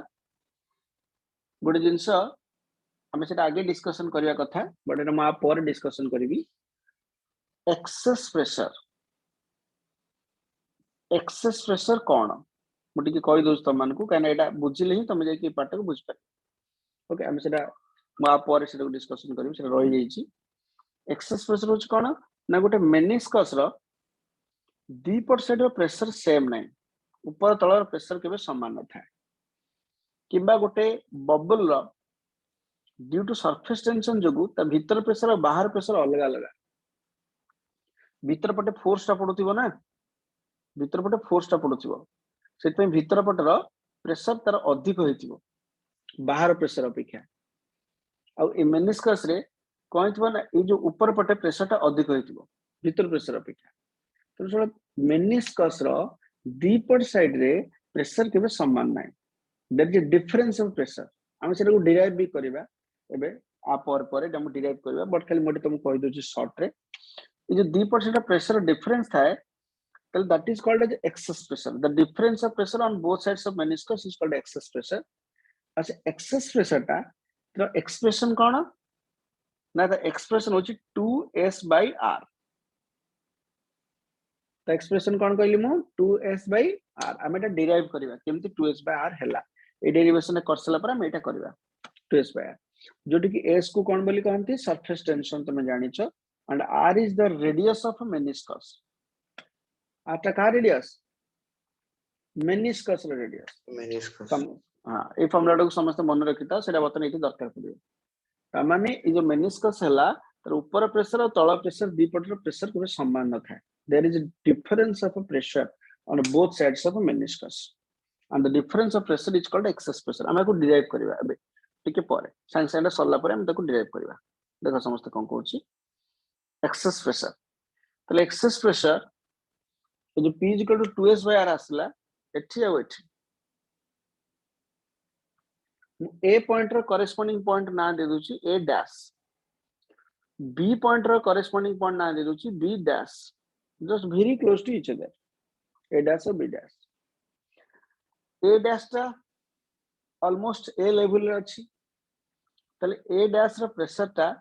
Speaker 3: गोटे जिंस हमें से आगे डिस्कशन करिया कथा बट एटा मा पर डिस्कशन करबी एक्सेस प्रेशर कोन मुटी के कहि दोस्त मन को काना एटा बुझिले ही तमे जाय कि पार्ट को बुझ पारे ओके हमें सेटा मा पर से डिस्कशन करबी से रहि जाई छी एक्सेस प्रेशर होच कोन ना गोटे मेनिस्कस रो दीपट साइड रो प्रेशर सेम नै ऊपर तळर प्रेशर केबे समान न थाए किबा गोटे बबल रो ड्यू टू सरफेस टेंशन जोगु ता भीतर प्रेशर और बाहर प्रेशर अलग अलग भीतर पटे फोर्स टा पडुथिबो ना भीतर पटे फोर्स टा पडुथिबो सेत में भीतर पटर प्रेशर तार अधिक होइथिबो बाहर प्रेशर अपेक्षा आ ए मेनिस्कस रे कोइथबो ना ए जो ऊपर पटे प्रेशर टा अधिक होइथिबो भीतर प्रेशर अपेक्षा तो सो मेनिस्कस रो दीपट साइड रे प्रेशर केबे समान नै there is difference of pressure हम सेटा को डिराइव भी करबा एबे आ पर हम डिराइव करबा बट खाली मोटे तुम कहि दोची शॉर्ट रे ये जो 2% प्रेशर डिफरेंस थाए तल that is called as excess pressure the difference of pressure on both sides of meniscus is called excess pressure अच्छा एक्सेस प्रेशर ता तो एक्सप्रेशन कोन ना द एक्सप्रेशन होची 2s/r द एक्सप्रेशन कोन कहली मु 2s/r हम एटा डिराइव करबा केमति 2s/r हैला ए डेरिवेशन करसला पर हम एटा करबा 2s/r जोटी कि s को कोन बोली कहंती सरफेस टेंशन तुम जानिछो and r is the radius of meniscus आटा का रेडियस मेनिस्कस रेडियस
Speaker 9: मेनिस्कस
Speaker 3: हां ए फॉर्मूला को समस्त मन रखिता सेटा बतन एठी दरकार पड़ियो त माने ए जो मेनिस्कस हैला तर ऊपर प्रेशर और तळ प्रेशर दीपटर प्रेशर केबे समान न थाए there is a difference of pressure on both sides of meniscus and the difference of pressure is called excess pressure हम को डिराइव करबा अबे टिके परे साइंस एंड सरला परे हम ताको डिराइव करबा देखो समस्त कोन कहूची एक्सेस प्रेशर तले एक्सेस प्रेशर जो p = 2s/r आसला एठी आ एठी ए पॉइंट रो करेस्पोंडिंग पॉइंट ना दे दोची a डैश b पॉइंट रो करेस्पोंडिंग पॉइंट ना दे दोची b dash just very close to each other a dash और b डैश ए डैश टा ऑलमोस्ट ए लेवल रे अछि तले ए डैश रो प्रेशर टा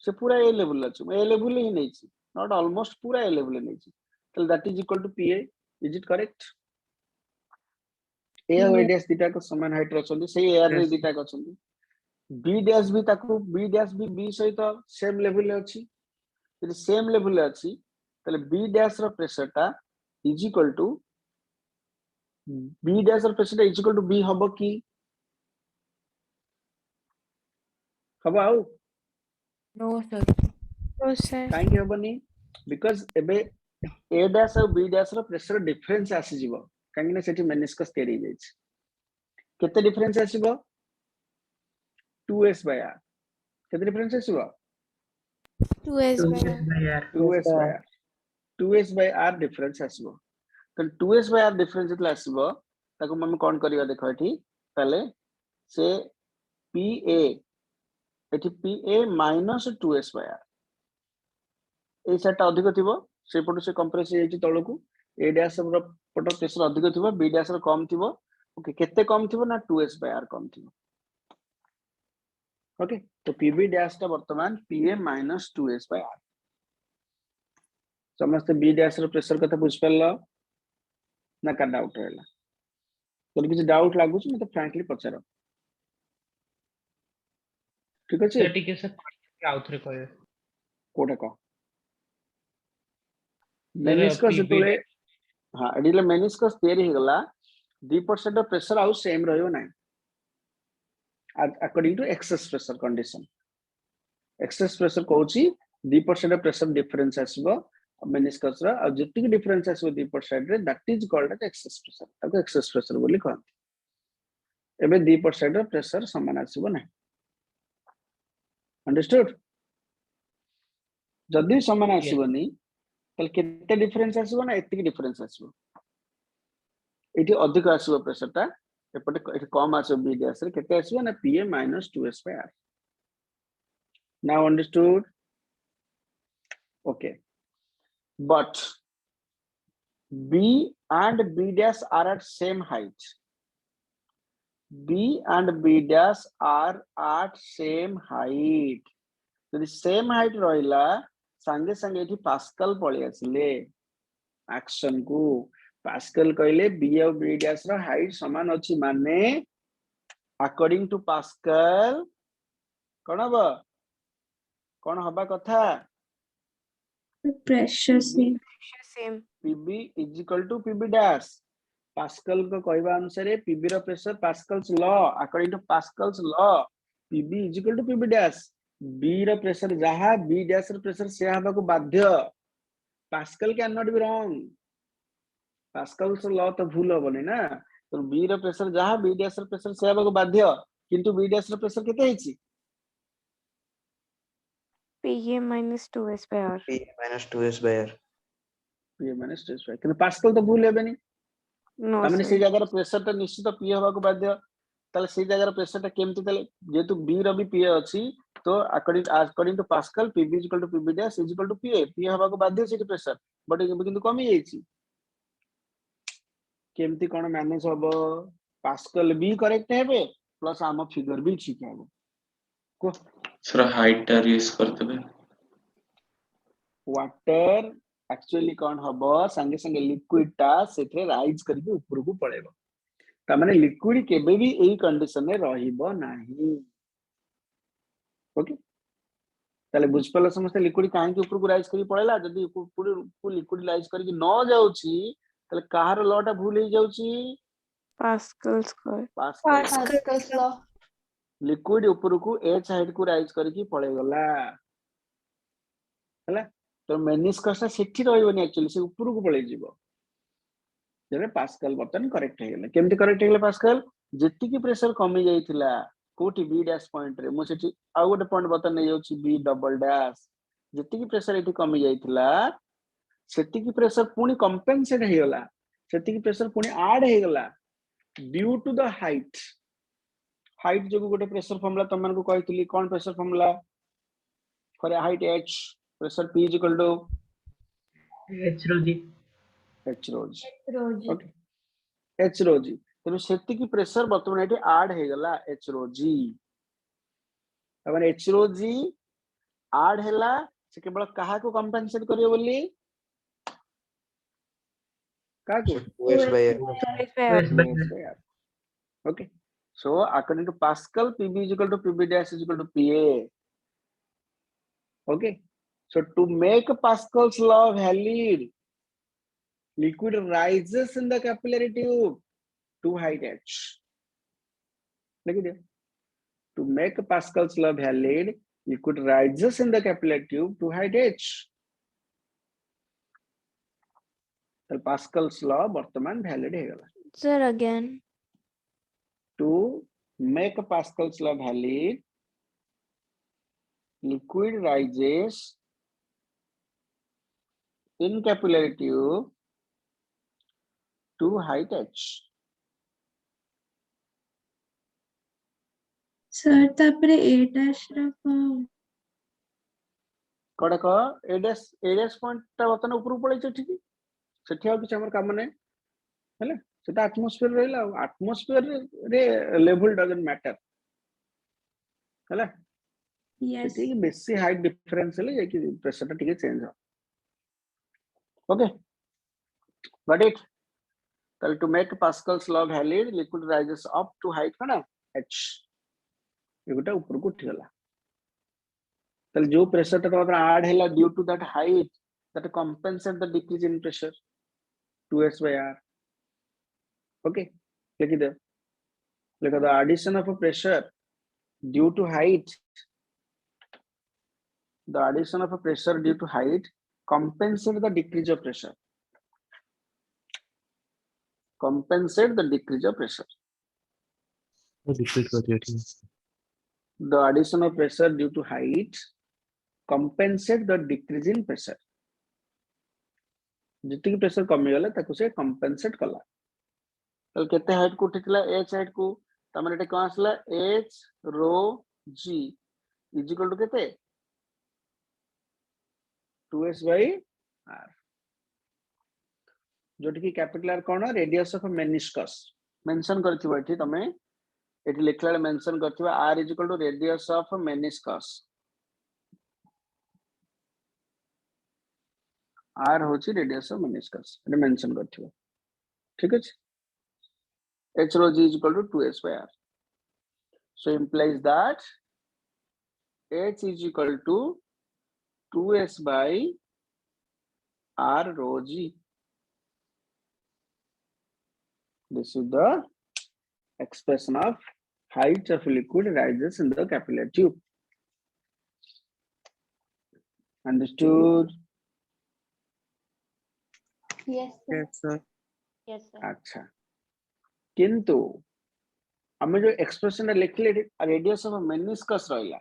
Speaker 3: से पूरा ए लेवल रे अछि ए लेवल ही नै छी नॉट ऑलमोस्ट पूरा ए लेवल नै छी तले that is equal to pa is it correct A और डैश दीटा को समान हाइट रे छथि से एयर रे दीटा को छथि b डैश भी ताको b डैश भी b सहित सेम लेवल रे अछि यदि सेम लेवल रे अछि तले b डैश रो प्रेशर टा is equal to b dash और pressure is equal to b हबो की हबो आउ
Speaker 6: नो सर
Speaker 4: No, sir.
Speaker 3: काहे के हबनी बिकॉज़ एबे a डैश और b डैश रो प्रेशर डिफरेंस आसी जिवो काहे ने सेठी मेनिस्कस तेरी जाय छै केते डिफरेंस आसीबो 2s/r केते डिफरेंस आसीबो
Speaker 6: 2s/r
Speaker 3: 2s/r डिफरेंस आसीबो तो 2s/r डिफरेंस इतला आसीबो ताको हम कोन करिया देखो एठी पहले से pa एठी pa - 2s/r ए सेट अधिक थिबो से पटु से कंप्रेस हे छि तळकु ए डैश रो एपट प्रेशर अधिक थिबो बी डैश रो कम थिबो ओके केते कम थिबो ना 2s/r कम थिबो ओके तो पीबी डैश टा वर्तमान पीए माइनस 2s/r समस्त बी डैश रो प्रेशर कथा बुझ परलो ना का डाउट रहला तो किसी डाउट लागु छ मते फ्रैंकली पचारो ठीक अछि
Speaker 7: सर टिके सर आउथरे कहबे
Speaker 3: कोटा को
Speaker 7: सर
Speaker 3: मेनिस्कस
Speaker 7: पीबी
Speaker 3: जेतले हां एडिले मेनिस्कस तयारी हे गला 2% प्रेशर आउ सेम रहयो नै according to excess pressure condition excess pressure कहूची 2% प्रेशर डिफरेंस आसीबो मेनिस्कस रा आ जति की डिफरेंस आसीबो 2% रे that is called as excess pressure ताको excess pressure बोली कहନ୍ତି एबे 2% प्रेशर समान आसीबो नै अंडरस्टूड जदि समान आसीबोनी तल केते डिफरेंस आसीबो ना एति की डिफरेंस आसीबो एटी अधिक आसीबो प्रेशर ता एपटे एटी कम आसीबो बी डैश रे केते आसीबो ना pa - 2s/r now understood okay but b and b dash are at same height b and b dash are at same height यदि सेम हाइट रहिला संगे संगे एठी पास्कल पळी आसिले एक्शन को पास्कल कहले बी और बी डैश रो हाइट समान अछि माने अकॉर्डिंग टू पास्कल कोन हबा कथा
Speaker 5: pressure
Speaker 6: same
Speaker 3: pb is equal to pb dash Pascal को कहबा अनुसार pb रो pressure Pascal's law according to Pascal's law pb is equal to pb dash b रो प्रेशर जहा b डैश रो प्रेशर से हबा को बाध्य Pascal can not be wrong Pascal's law तो भूल होबनी ना तो b रो प्रेशर जहा b डैश रो प्रेशर से हबा को बाध्य किंतु b डैश रो प्रेशर केते हिची
Speaker 6: pa minus 2s/r
Speaker 9: P minus 2s/r
Speaker 3: p minus 2s किंतु पास्कल तो भूल हेबनी
Speaker 6: no
Speaker 3: तामने
Speaker 6: sir
Speaker 3: से जगह प्रेशर तो निश्चित p हबा को बाध्य ताले से जगह प्रेशर ता केमति ताले जेतु b रो भी p अछि तो according to Pascal pb equal to pb dash is equal to pa p हबा को बाध्य से प्रेशर बट किंतु कमी जाईची केमति कोन मैनेज हबो पास्कल भी करेक्ट हेबे प्लस आम फिगर भी ठीक हेबो को
Speaker 10: सर हाइट टा रेस करते हैं
Speaker 3: वाटर एक्चुअली कौन हबो संगे संगे लिक्विड टा सेथे राइज करके ऊपर को पळेबो ता माने लिक्विड केबे भी एई कंडीशन में रहिबो नाही ओके ताले बुझ पले समस्त लिक्विड काहे के ऊपर को राइज करी पळेला जदी ऊपर को लिक्विड राइज करके न जाउची ताले काहार लॉ टा भूल हे जाउची
Speaker 6: pascal's square
Speaker 4: Pascal's law
Speaker 3: liquid ऊपर को h हाइट को राइज करके पळे गला हला तो मेनिस्कस सेठी रहइबनी एक्चुअली से ऊपर को पळे जीवो जने पास्कल बटन करेक्ट हे गेले केमति करेक्ट हे गेले पास्कल जेति की प्रेशर कमी जाईथिला कोठी बी डैश पॉइंट रे मु सेठी आ गोटे पॉइंट बटन नै जाउची बी डबल डैश जेति की प्रेशर एठी कमी जाईथिला सेति की प्रेशर पुनी कंपेंसेट हे गला सेति की प्रेशर पुनी ऐड हे गला ड्यू टू द हाइट जो गोटे प्रेशर फॉर्मूला तमन को कहितली कोन pressure formula for a height h pressure p is equal to
Speaker 7: H rho G
Speaker 3: okay h rho G तो सेति की प्रेशर वर्तमान एठी ऐड हे गला h रो जी अब h रो जी ऐड हैला से केवल कहा को कंपेंसेट करियो बोली का को
Speaker 9: 2s/r
Speaker 3: okay so according to Pascal pb is equal to pb dash is equal to pa okay so to make Pascal's law valid liquid rises in the capillary tube to height h look at it to make Pascal's law valid liquid rises in the capillary tube to height h तो Pascal's law वर्तमान valid है गला
Speaker 6: sir again
Speaker 3: to make Pascal's law valid, liquid rises in capillary tube to height h.
Speaker 5: Sir तापरे ए dash रखो
Speaker 3: कड़क AIDS point ता बतन ऊपर पड़े छ ठीक सेठी आ किछ हमर काम नै हेले सेटा एटमॉस्फेयर रहला एटमॉस्फेयर रे लेवल डजंट मैटर हेला
Speaker 5: yes
Speaker 3: सेठी बेसी हाइट डिफरेंस हेले कि प्रेशर टिके चेंज हो okay but it to make Pascal's law valid liquid rises up to height कना h एगोटा ऊपर को उठिगला तल जो प्रेशर तक मात्र ऐड हैला due to that height that compensate the decrease in pressure 2s by r okay लिख दे लिख the addition of a pressure due to height the addition of a pressure due to height compensate the decrease of pressure compensate the decrease of pressure
Speaker 1: repeat कर दिया ठीक
Speaker 3: the addition of pressure due to height compensate the decrease in pressure जितनी pressure कमी गला ताको से compensate कला तल केते हाइट को उठितला h हाइट को तमरे एटा कोन आसला h rho g is equal to केते 2s by r जोटी की कैपिटल r कोन रेडियस ऑफ मेनिस्कस मेंशन करथिबो एठी तमे एठी लिखला मेंशन करथिबो r is equal to radius of meniscus r होची रेडियस ऑफ मेनिस्कस एटा मेंशन करथिबो ठीक अछि h rho g is equal to 2s by r so implies that h is equal to 2s by r rho g this is the expression of height of liquid rises in the capillary tube understood
Speaker 4: Yes, sir.
Speaker 8: Yes, sir.
Speaker 4: Yes, sir.
Speaker 3: अच्छा किंतु हमें जो expression लिखले radius of meniscus रहला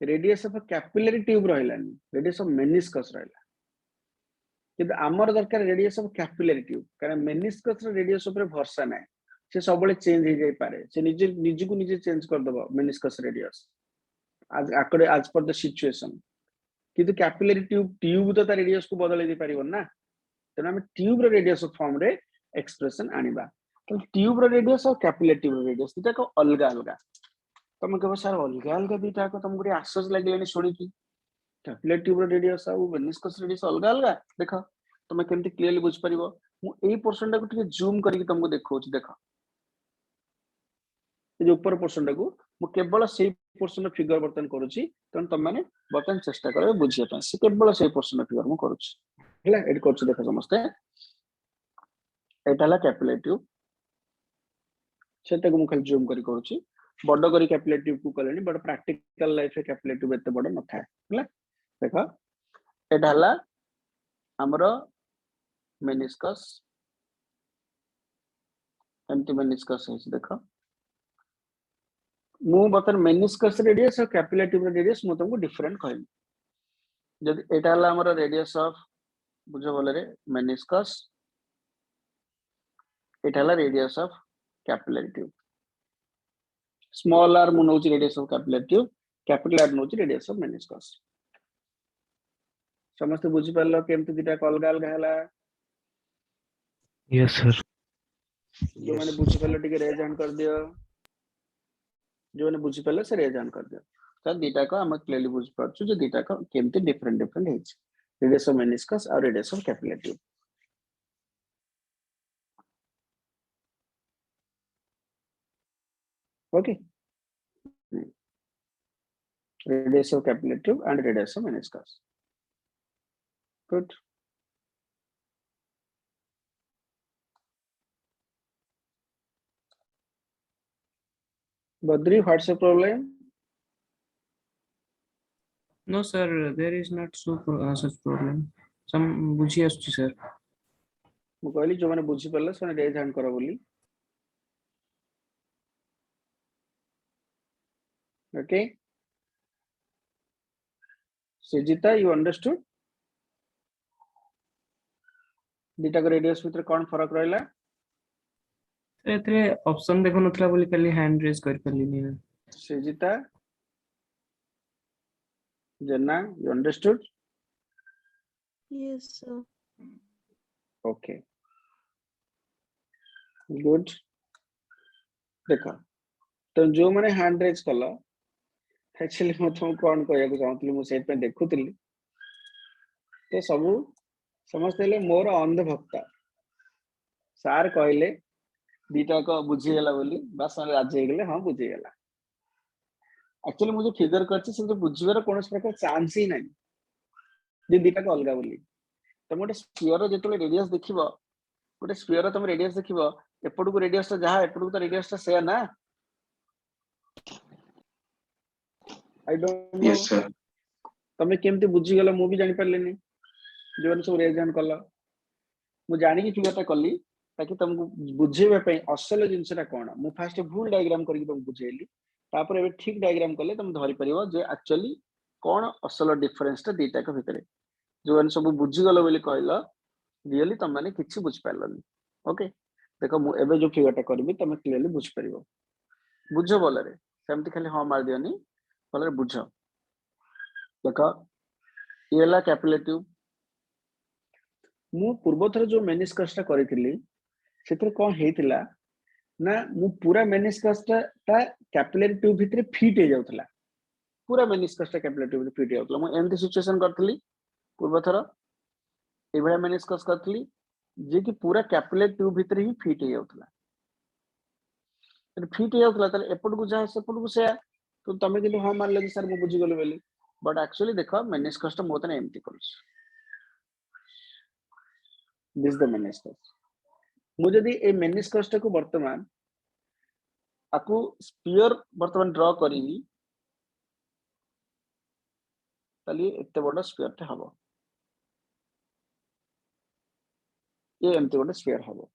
Speaker 3: radius of capillary tube रहलानी radius of meniscus रहला किंतु हमर दरकार रेडियस ऑफ कैपिलरी ट्यूब कारण मेनिस्कस रे रेडियस ऊपर भरोसा नै से सब बळे चेंज हो जाई पारे से निजे को निजे चेंज कर दबो मेनिस्कस रेडियस आज आकडे आज पर द सिचुएशन किंतु कैपिलरी ट्यूब तो ता रेडियस को बदलै दे परिबो ना तेना हम ट्यूब रो रेडियस ऑफ फॉर्म रे एक्सप्रेशन आनिबा तो ट्यूब रो रेडियस और कैपिलरी ट्यूब रो रेडियस दिटा को अलगा अलगा तुम कहबो सर अलगा अलगा दिटा को तुमको रे आश्चर्य लागलेनी सुनी की कैपिलरी ट्यूब रो रेडियस और मेनिस्कस रेडियस अलगा अलगा देखो तुम केमती क्लियरली बुझ परिबो मु एई पोर्शन टा को ଟିକେ जूम करके तुमको देखौछि देखो ए जो ऊपर पोर्शन टा को मु केवल सेही पोर्शन रो फिगर बर्तन करूछि तन तुम माने बर्तन चेष्टा करबे बुझिया ପାଇଁ से केवल सेही पोर्शन रो फिगर मु करूछि हला एड करछु देखो समस्त एटा ला कैपिलरी ट्यूब सेटा को मु खाली जूम करी करूछि बड़ करी कैपिलरी ट्यूब को कलेनी बड़ प्रैक्टिकल लाइफ रे कैपिलरी ट्यूब एते बड़ न थाए हला देखो एटा हला हमरो मेनिस्कस एंटी मेनिस्कस है देखो मु बतन मेनिस्कस रेडियस और कैपिलरी ट्यूब रेडियस मु तुमको डिफरेंट कहली जब एटा हला हमरो रेडियस ऑफ बुझो बोले रे मेनिस्कस एटा हला radius of capillary tube small R मु नोची radius of capillary tube capital R नोची रेडियस ऑफ मेनिस्कस समस्त बुझी परलो केमति दिटा अलगा अलगा हला
Speaker 1: यस सर
Speaker 3: जो मैंने बुझी परलो टिके रेज ऑन कर दियो जो मैंने बुझी परलो से रेज ऑन कर दियो सर दिटा को हम क्लियरली बुझ परछु जे दिटा को केमति डिफरेंट डिफरेंट हेछि रेडियस ऑफ मेनिस्कस और radius of capillary tube okay radius of capillary tube and radius of meniscus good Badri, what's your problem?
Speaker 2: No, sir, there is not such problem. Some बुझी आसुची sir.
Speaker 3: मु कहली जो माने बुझी परले से रेज हैंड करो बोली okay Sejita, you understood dita को रेडियस भीतर कोन फरक रहला
Speaker 2: एतरे ऑप्शन देखो नथला बोली खाली हैंड रेज कर परलिनी ना
Speaker 3: Sejita Janna, you understood
Speaker 5: yes sir
Speaker 3: okay good देखो तो जो मैंने हैंड रेज कल एक्चुअली मैं तुमको कौन कहया चाहूली मुझे देखुली तो सबू समझते मोर अंधभक्ता सार कहले दीटा को बुझीगला बोली बस राजी हो हाँ बुझीगला एक्चुअली मुझे फिगर कर बुझार कौन प्रकार चांस ही ना दीटा को अलग बोली तुम गोटे स्पीयर जो रेडियस देख गोटे स्पीयर तुम रेडियस देख एपट को रेडियस जहाँ एपट को तो रेडियस सेया ना I don't know
Speaker 10: yes sir
Speaker 3: तमे केमती बुझीगल मु भी जानि पारलेनी जो सब रेजन कल मु जानिकी फिगरटा कली ताकि तुमको बुझेबा पई असल जिनसटा कोन मु फास्ट भूल डायग्राम करके तुमको बुझेली तापर एबे ठीक डायग्राम कले तुम धरि परिबो जे एक्चुअली कोन असल डिफरेंस ता दीटा के भितरे जो सब बुझीगल बोली कहला रियली तुम माने किछि बुझ पारलनी ओके देखो मु एबे जो फिगरटा करबी तुम क्लियरली बुझ परिबो बुझो बोलरे सेमती खाली हां मार दियोनी बोलरे बुझो देखो ये ला कैपिलरी ट्यूब मु पूर्व थर जो मेनिस्कसटा करितली सेतिर कोन हेतिला ना मु पूरा मेनिस्कसटा ता कैपिलरी ट्यूब भितरे फिट हे जाउतला पूरा मेनिस्कसटा कैपिलरी ट्यूब भितरे फिट हे जाउतला मु एमती सिचुएशन करतली पूर्व थर ए भला मेनिस्कस करतली जे कि पूरा कैपिलरी ट्यूब भितरे ही फिट हे जाउतला फिट हे जाउतला त एपट को जा सेपट को से तो तमे कि हां मान लगे सर मु बुझी गलो बेली बट एक्चुअली देखो मेनिस्कसटा मोतने एमती करछ दिस द मेनिस्कस मु जदी ए मेनिस्कसटा को वर्तमान आकु स्फीयर वर्तमान ड्रा करिवि तली एते बडा स्फीयर टे हबो ये एमती बडा स्फीयर हबो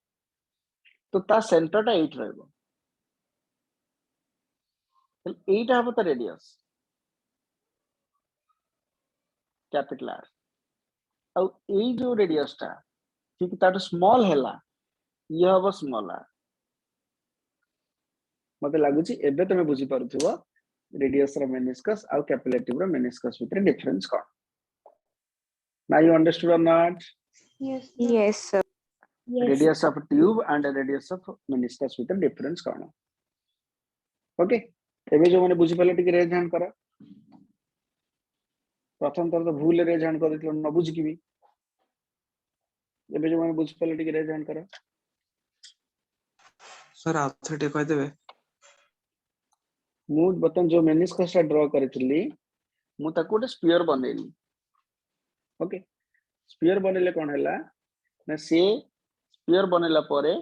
Speaker 3: तो ता सेंटरटा 8 रहबो तल 8 हबो ता रेडियस कैपिटल आर और ए जो रेडियस ता ठीक ताटो स्मॉल हैला ये हबो स्मॉल आर मते लागुची एबे तमे बुझी पारुथिबो रेडियस रा मेनिस्कस और कैपिलरी ट्यूब रा मेनिस्कस भितर डिफरेंस कोन now you understood or not
Speaker 4: Yes, sir.
Speaker 6: Yes, sir.
Speaker 4: Yes.
Speaker 3: Radius of tube and radius of meniscus भितर डिफरेंस कोन ओके एबे जो माने बुझी पाले टिके रेज हैंड करा प्रथम तर तो भूल रेज हैंड कर देथिलो न बुझी की भी एबे जो माने बुझी पाले टिके रेज हैंड करा
Speaker 8: सर आप थे कह देबे
Speaker 3: मु बतन जो मेनिस्कस ड्रा करथिली मु ताको गोटे स्फीयर बनेली ओके स्फीयर बनेले कोन हैला ना से स्फीयर बनेला परे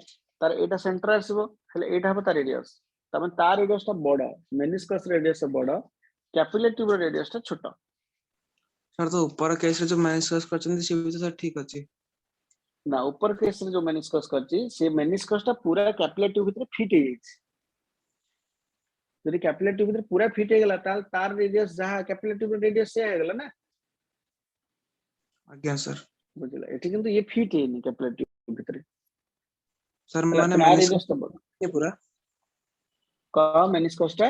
Speaker 3: तार एटा सेंटर आसीबो हेले एटा हबो तार रेडियस तमे तार रेडियस ता बडा मेनिस्कस रेडियस बडा कैपिलरी ट्यूब रेडियस ता छोटा
Speaker 8: सर तो ऊपर केस रे जो मैनेज करछन से भी तो सर ठीक अछि
Speaker 3: ना ऊपर केस रे जो मेनिस्कस करछि से मेनिस्कस ता पूरा कैपिलरी ट्यूब भितर फिट हे जाइछि यदि कैपिलरी ट्यूब भितर पूरा फिट हे गेला ताल तार रेडियस जहा कैपिलरी ट्यूब रेडियस से हे गेला ना
Speaker 8: आज्ञा सर
Speaker 3: बुझला एठी किंतु ये फिट हे नि कैपिलरी ट्यूब भितर
Speaker 8: सर
Speaker 3: हला
Speaker 8: माने
Speaker 3: तार
Speaker 8: मैनेज
Speaker 3: रेडियस ता बडा
Speaker 8: ये पूरा
Speaker 3: का मेनिस्कस ता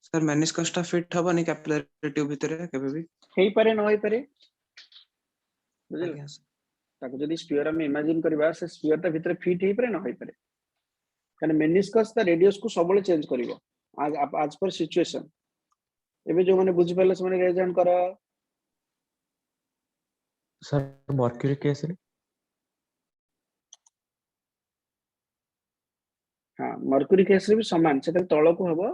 Speaker 8: सर मैनेज कष्टा फिट हबनी कैपिलरी ट्यूब भीतर केबे भी
Speaker 3: हेई पारे न होई पारे बुझला
Speaker 8: आज्ञा सर
Speaker 3: ताको जदी स्फीयर हम इमेजिन करबा से स्फीयर ता भीतर फिट हेई पारे न होई पारे कने मेनिस्कस ता रेडियस को सबले चेंज करिवो आज पर सिचुएशन एबे जो माने बुझि पाले से माने रेजन करा
Speaker 1: सर मर्क्यूरी केस रे
Speaker 3: हां मर्क्यूरी केस रे भी समान से तळ को हबो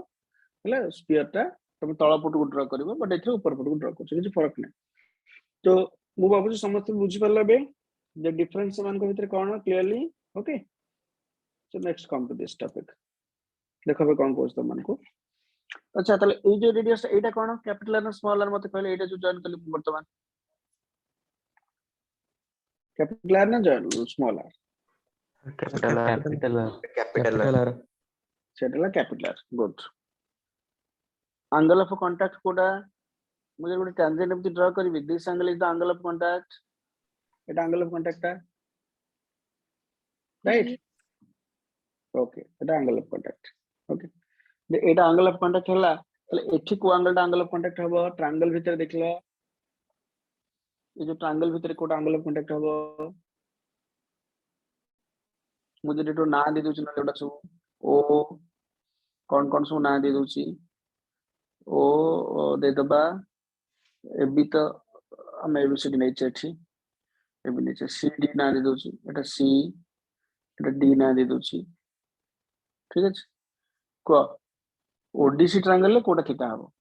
Speaker 3: हला स्फीयर ता तुम तळ पट को ड्रा करिवो बट एथरे ऊपर पट को ड्रा करछ किछ फरक नै तो मु बाबू समस्त बुझि पाले बे जे डिफरेंस मान को भीतर कोन clearly okay so next come to this topic देखो बे कोन कोस मन को अच्छा तले ए जो रेडियस एटा कोन कैपिटल आर स्मॉल आर मते कहले एटा जो जॉइन कली वर्तमान कैपिटल आर ना join small R
Speaker 1: capital R
Speaker 3: सेटला कैपिटल आर गुड एंगल ऑफ कांटेक्ट कोडा मुझे गोटे टेंजेंट एमती ड्रा करबी this angle is the angle of contact एटा angle of contact right okay एटा एंगल ऑफ कांटेक्ट ओके एटा एंगल ऑफ कांटेक्ट हला तले एठी को एंगल ऑफ कांटेक्ट हबो ट्रायंगल भीतर देखला ये जो ट्रायंगल भीतर कोटा एंगल ऑफ कांटेक्ट हबो मुझे एटू ना दे दोची ना एटा सब ओ कौन सब ना दे दोची ओ दे दबा एबी तो हम एबीसीडी नहीं चेठी एबी नहीं सी डी ना दे दोची एटा सी एटा डी ना दे दोची ठीक है को ओडीसी ट्रायंगल कोटा थीटा हबो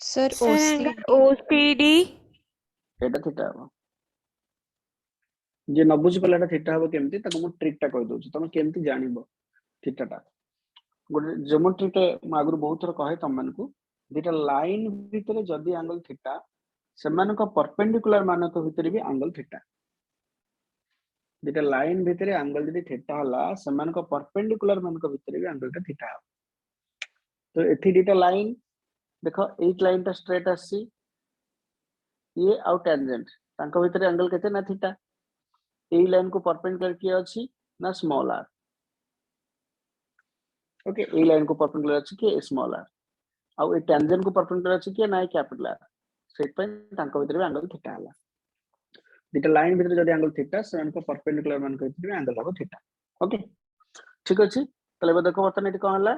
Speaker 6: सर
Speaker 5: ओसीडी
Speaker 3: एटा थीटा हबो जे न बुझी पलाटा थीटा हबो केमती ताको मु ट्रिक टा कहि दोची तमे केमती जानिबो थीटा टा गोटे ज्योमेट्री टे म आगु बहुत थर कहे तम मानकू दुटा लाइन भितर जदी एंगल थीटा सेमानक परपेंडिकुलर मानक भितर भी एंगल थीटा दुटा लाइन भितर एंगल जदी थीटा हला सेमानक परपेंडिकुलर मानक भितर भी एंगल टा थीटा हो तो एथि दुटा लाइन देखो एक लाइन टा स्ट्रेट आसी ये आउट टेंजेंट तांको भितर एंगल केते ना थीटा ए लाइन को परपेंडिकुलर किए अछि ना स्मॉल आर ओके ए लाइन को परपेंडिकुलर अछि कि स्मॉल आर आउ ए टेंजेंट को परपेंडिकुलर अछि कि ना कैपिटल आर सेट पे तांको भितर एंगल थीटा हला दुटा लाइन भितर जदी एंगल थीटा सेन को परपेंडिकुलर मान भितर एंगल हो थीटा ओके ठीक अछि तले देखो बर्तन एटी कोन हला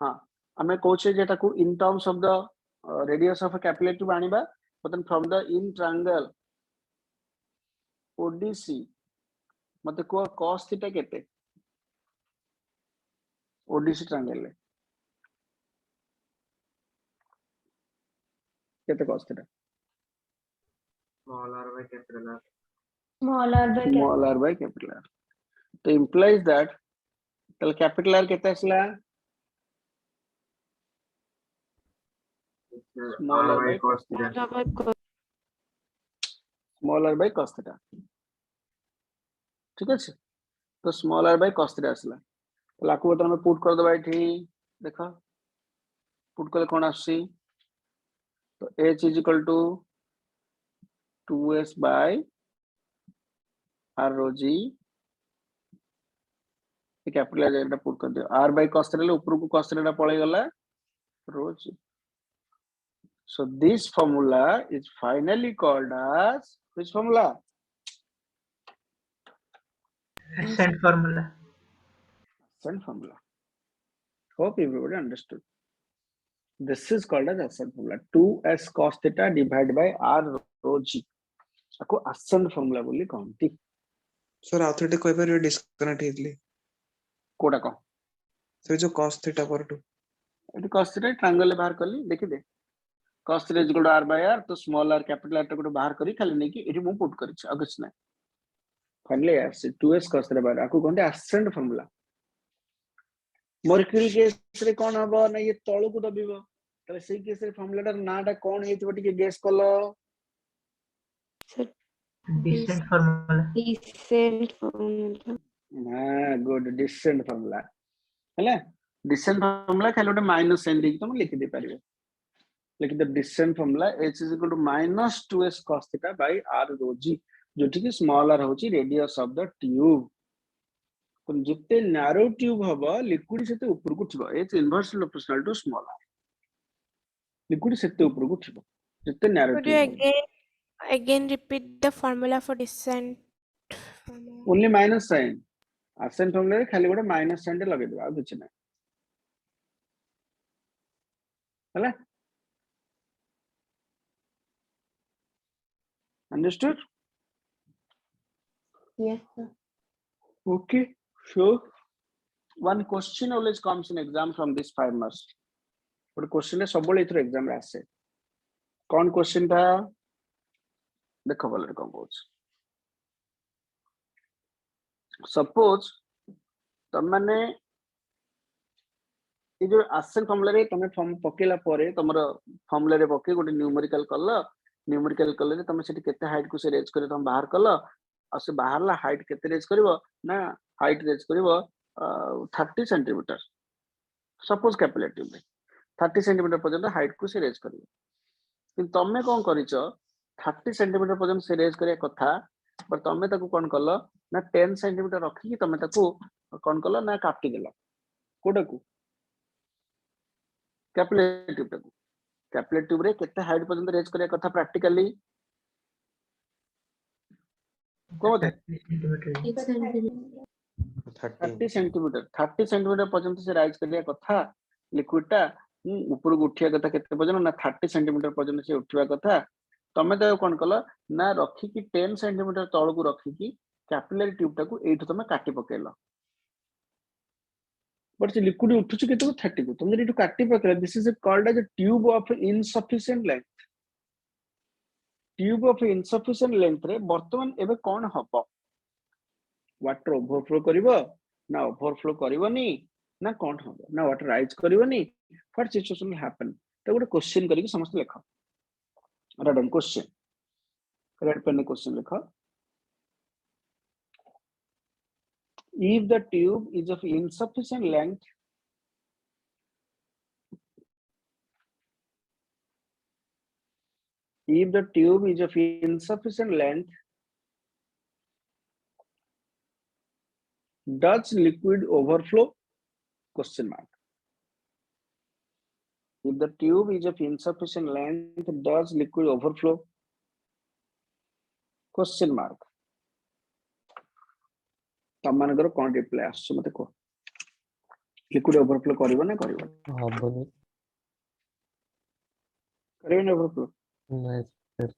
Speaker 3: हां हमें कोचे जेटा को in terms of the radius of a capillary tube आनिबा बर्तन from the in triangle ODC मते को cos थीटा केते ओडीसी ट्रायंगल ले केते cos theta
Speaker 7: small r by capital R.
Speaker 3: small r by capital R तो implies that तल capital R केते असला small r by
Speaker 7: cos theta.
Speaker 3: small r by cos theta ठीक है तो small r by cos theta असला तो लाकू बतन में पुट कर दबा एठी देखो पुट कर कोन आसी तो h is equal to 2s by r rho g capital R put कर दियो r by cos थीटा ऊपर को cos थीटा पळे गला rho g so this formula is finally called as which formula
Speaker 7: Ascent formula.
Speaker 3: ascent formula hope everybody understood this is called as ascent formula 2s cos theta divided by r rho g ako ascent formula बोली कहंती
Speaker 8: sir आउथटे कोइ पर disconnect हेतली
Speaker 3: कोडा को
Speaker 8: sir जो cos theta पर two
Speaker 3: एटी cos theta triangle ले बाहर करली देखि दे cos theta equal to r by r तो स्मॉल r कैपिटल r को बाहर करी खाली नहीं कि एटी मु पुट करी छ अगछ ना फाइनली यार से 2s cos थीटा बाहर आको कहंते ascent formula मर्क्यूरी केस रे कोन हबो ना ये तळु को दबिबो तले सेही केस रे फॉर्मूला नाटा कोन हेतिबो टिके गेस कलो
Speaker 7: Descent formula.
Speaker 3: हां गुड डिसेंट फॉर्मूला हैला डिसेंट फॉर्मूला खाली ओटे माइनस साइन देख तुम लिख दे परिबे लिख the descent formula h is equal to minus 2s cos theta by r rho g जोटी कि स्मॉल r होची रेडियस ऑफ द ट्यूब कोन जिते नैरो ट्यूब हबो लिक्विड सेते ऊपर को थिबो h inversely proportional to small r लिक्विड सेते ऊपर को थिबो जिते narrow tube
Speaker 5: again repeat the formula for descent
Speaker 3: only minus sign ascent formula रे खाली गोटे माइनस साइन लगे दो आ कुछ ना हला understood
Speaker 4: Yes, sir.
Speaker 3: okay so one question always comes in exam from this 5 marks but question है सब इथर एग्जाम रे आसे कौन क्वेश्चन था देखो बोले कौन पूछ सपोज तुम माने ये जो ascent फॉर्मूला रे तुम फॉर्म पकेला परे तुमरो फॉर्मूला रे पके गोटे न्यूमेरिकल कल तुम सेठी केते हाइट को से रेज करे तुम बाहर कल आ से बाहरला हाइट केते रेज करबो ना हाइट रेज करबो 30 सेंटीमीटर सपोज कैलकुलेटिव में 30 सेंटीमीटर पर्यंत हाइट को से रेज करबो कि तमे कोन करिचो 30 सेंटीमीटर पर्यंत से रेज करे कथा पर तमे ताको कोन कलो ना 10 सेंटीमीटर रखी कि तमे ताको कोन कलो ना काटी देला कोडा को कैलकुलेटिव रे केते हाइट पर्यंत रेज करे कथा प्रैक्टिकली को मते
Speaker 7: 30 सेंटीमीटर
Speaker 3: 30 सेंटीमीटर 30 सेंटीमीटर पर्यंत से राइज करिया कथा लिक्विड टा ऊपर को उठिया कथा केते पर्यंत ना 30 सेंटीमीटर पर्यंत से उठिया कथा तमे तो कोन कल ना रखी कि 10 सेंटीमीटर तळ को रखी कि कैपिलरी ट्यूब टा को एठु तमे काटी पकेला बट से लिक्विड उठुछ केते 30 को तमे एठु काटी पकेला this is called as a tube of insufficient length tube of insufficient length रे वर्तमान एबे कोन हबो वाटर ओवरफ्लो करिवो ना ओवरफ्लो करिवोनी ना कोन हबो ना वाटर राइज करिवोनी व्हाट सिचुएशन विल हैपन तो गोटे क्वेश्चन करिक समस्त लेख रडन क्वेश्चन रेड पेन क्वेश्चन लेख if the tube is of insufficient length if the tube is of insufficient length does liquid overflow question mark if the tube is of insufficient length does liquid overflow question mark तम मानकर कोन reply आछ मते को liquid overflow करिवो ना करिवो
Speaker 1: हबनी
Speaker 3: करिवो ना overflow
Speaker 1: नहीं sir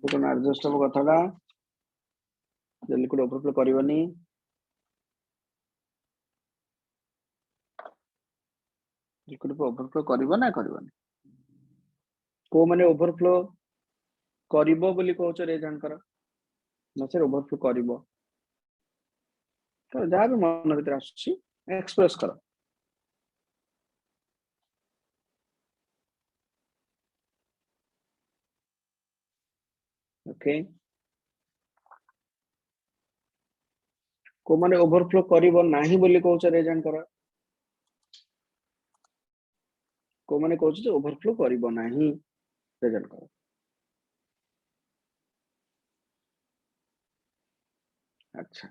Speaker 3: तो ना एडजस्ट हो कथाटा जे लिक्विड ओवरफ्लो करिवोनी लिक्विड ओवरफ्लो करिवो ना करिवोनी को माने ओवरफ्लो करिवो बोली कहउछ रे जानकर ना सर ओवरफ्लो करिवो तो जा भी मन भीतर आछी एक्सप्रेस करो ओके को माने ओवरफ्लो करिवो नाही बोली कहउछ रे जानकर को माने कहउछ जे ओवरफ्लो करिवो नाही रे जानकर अच्छा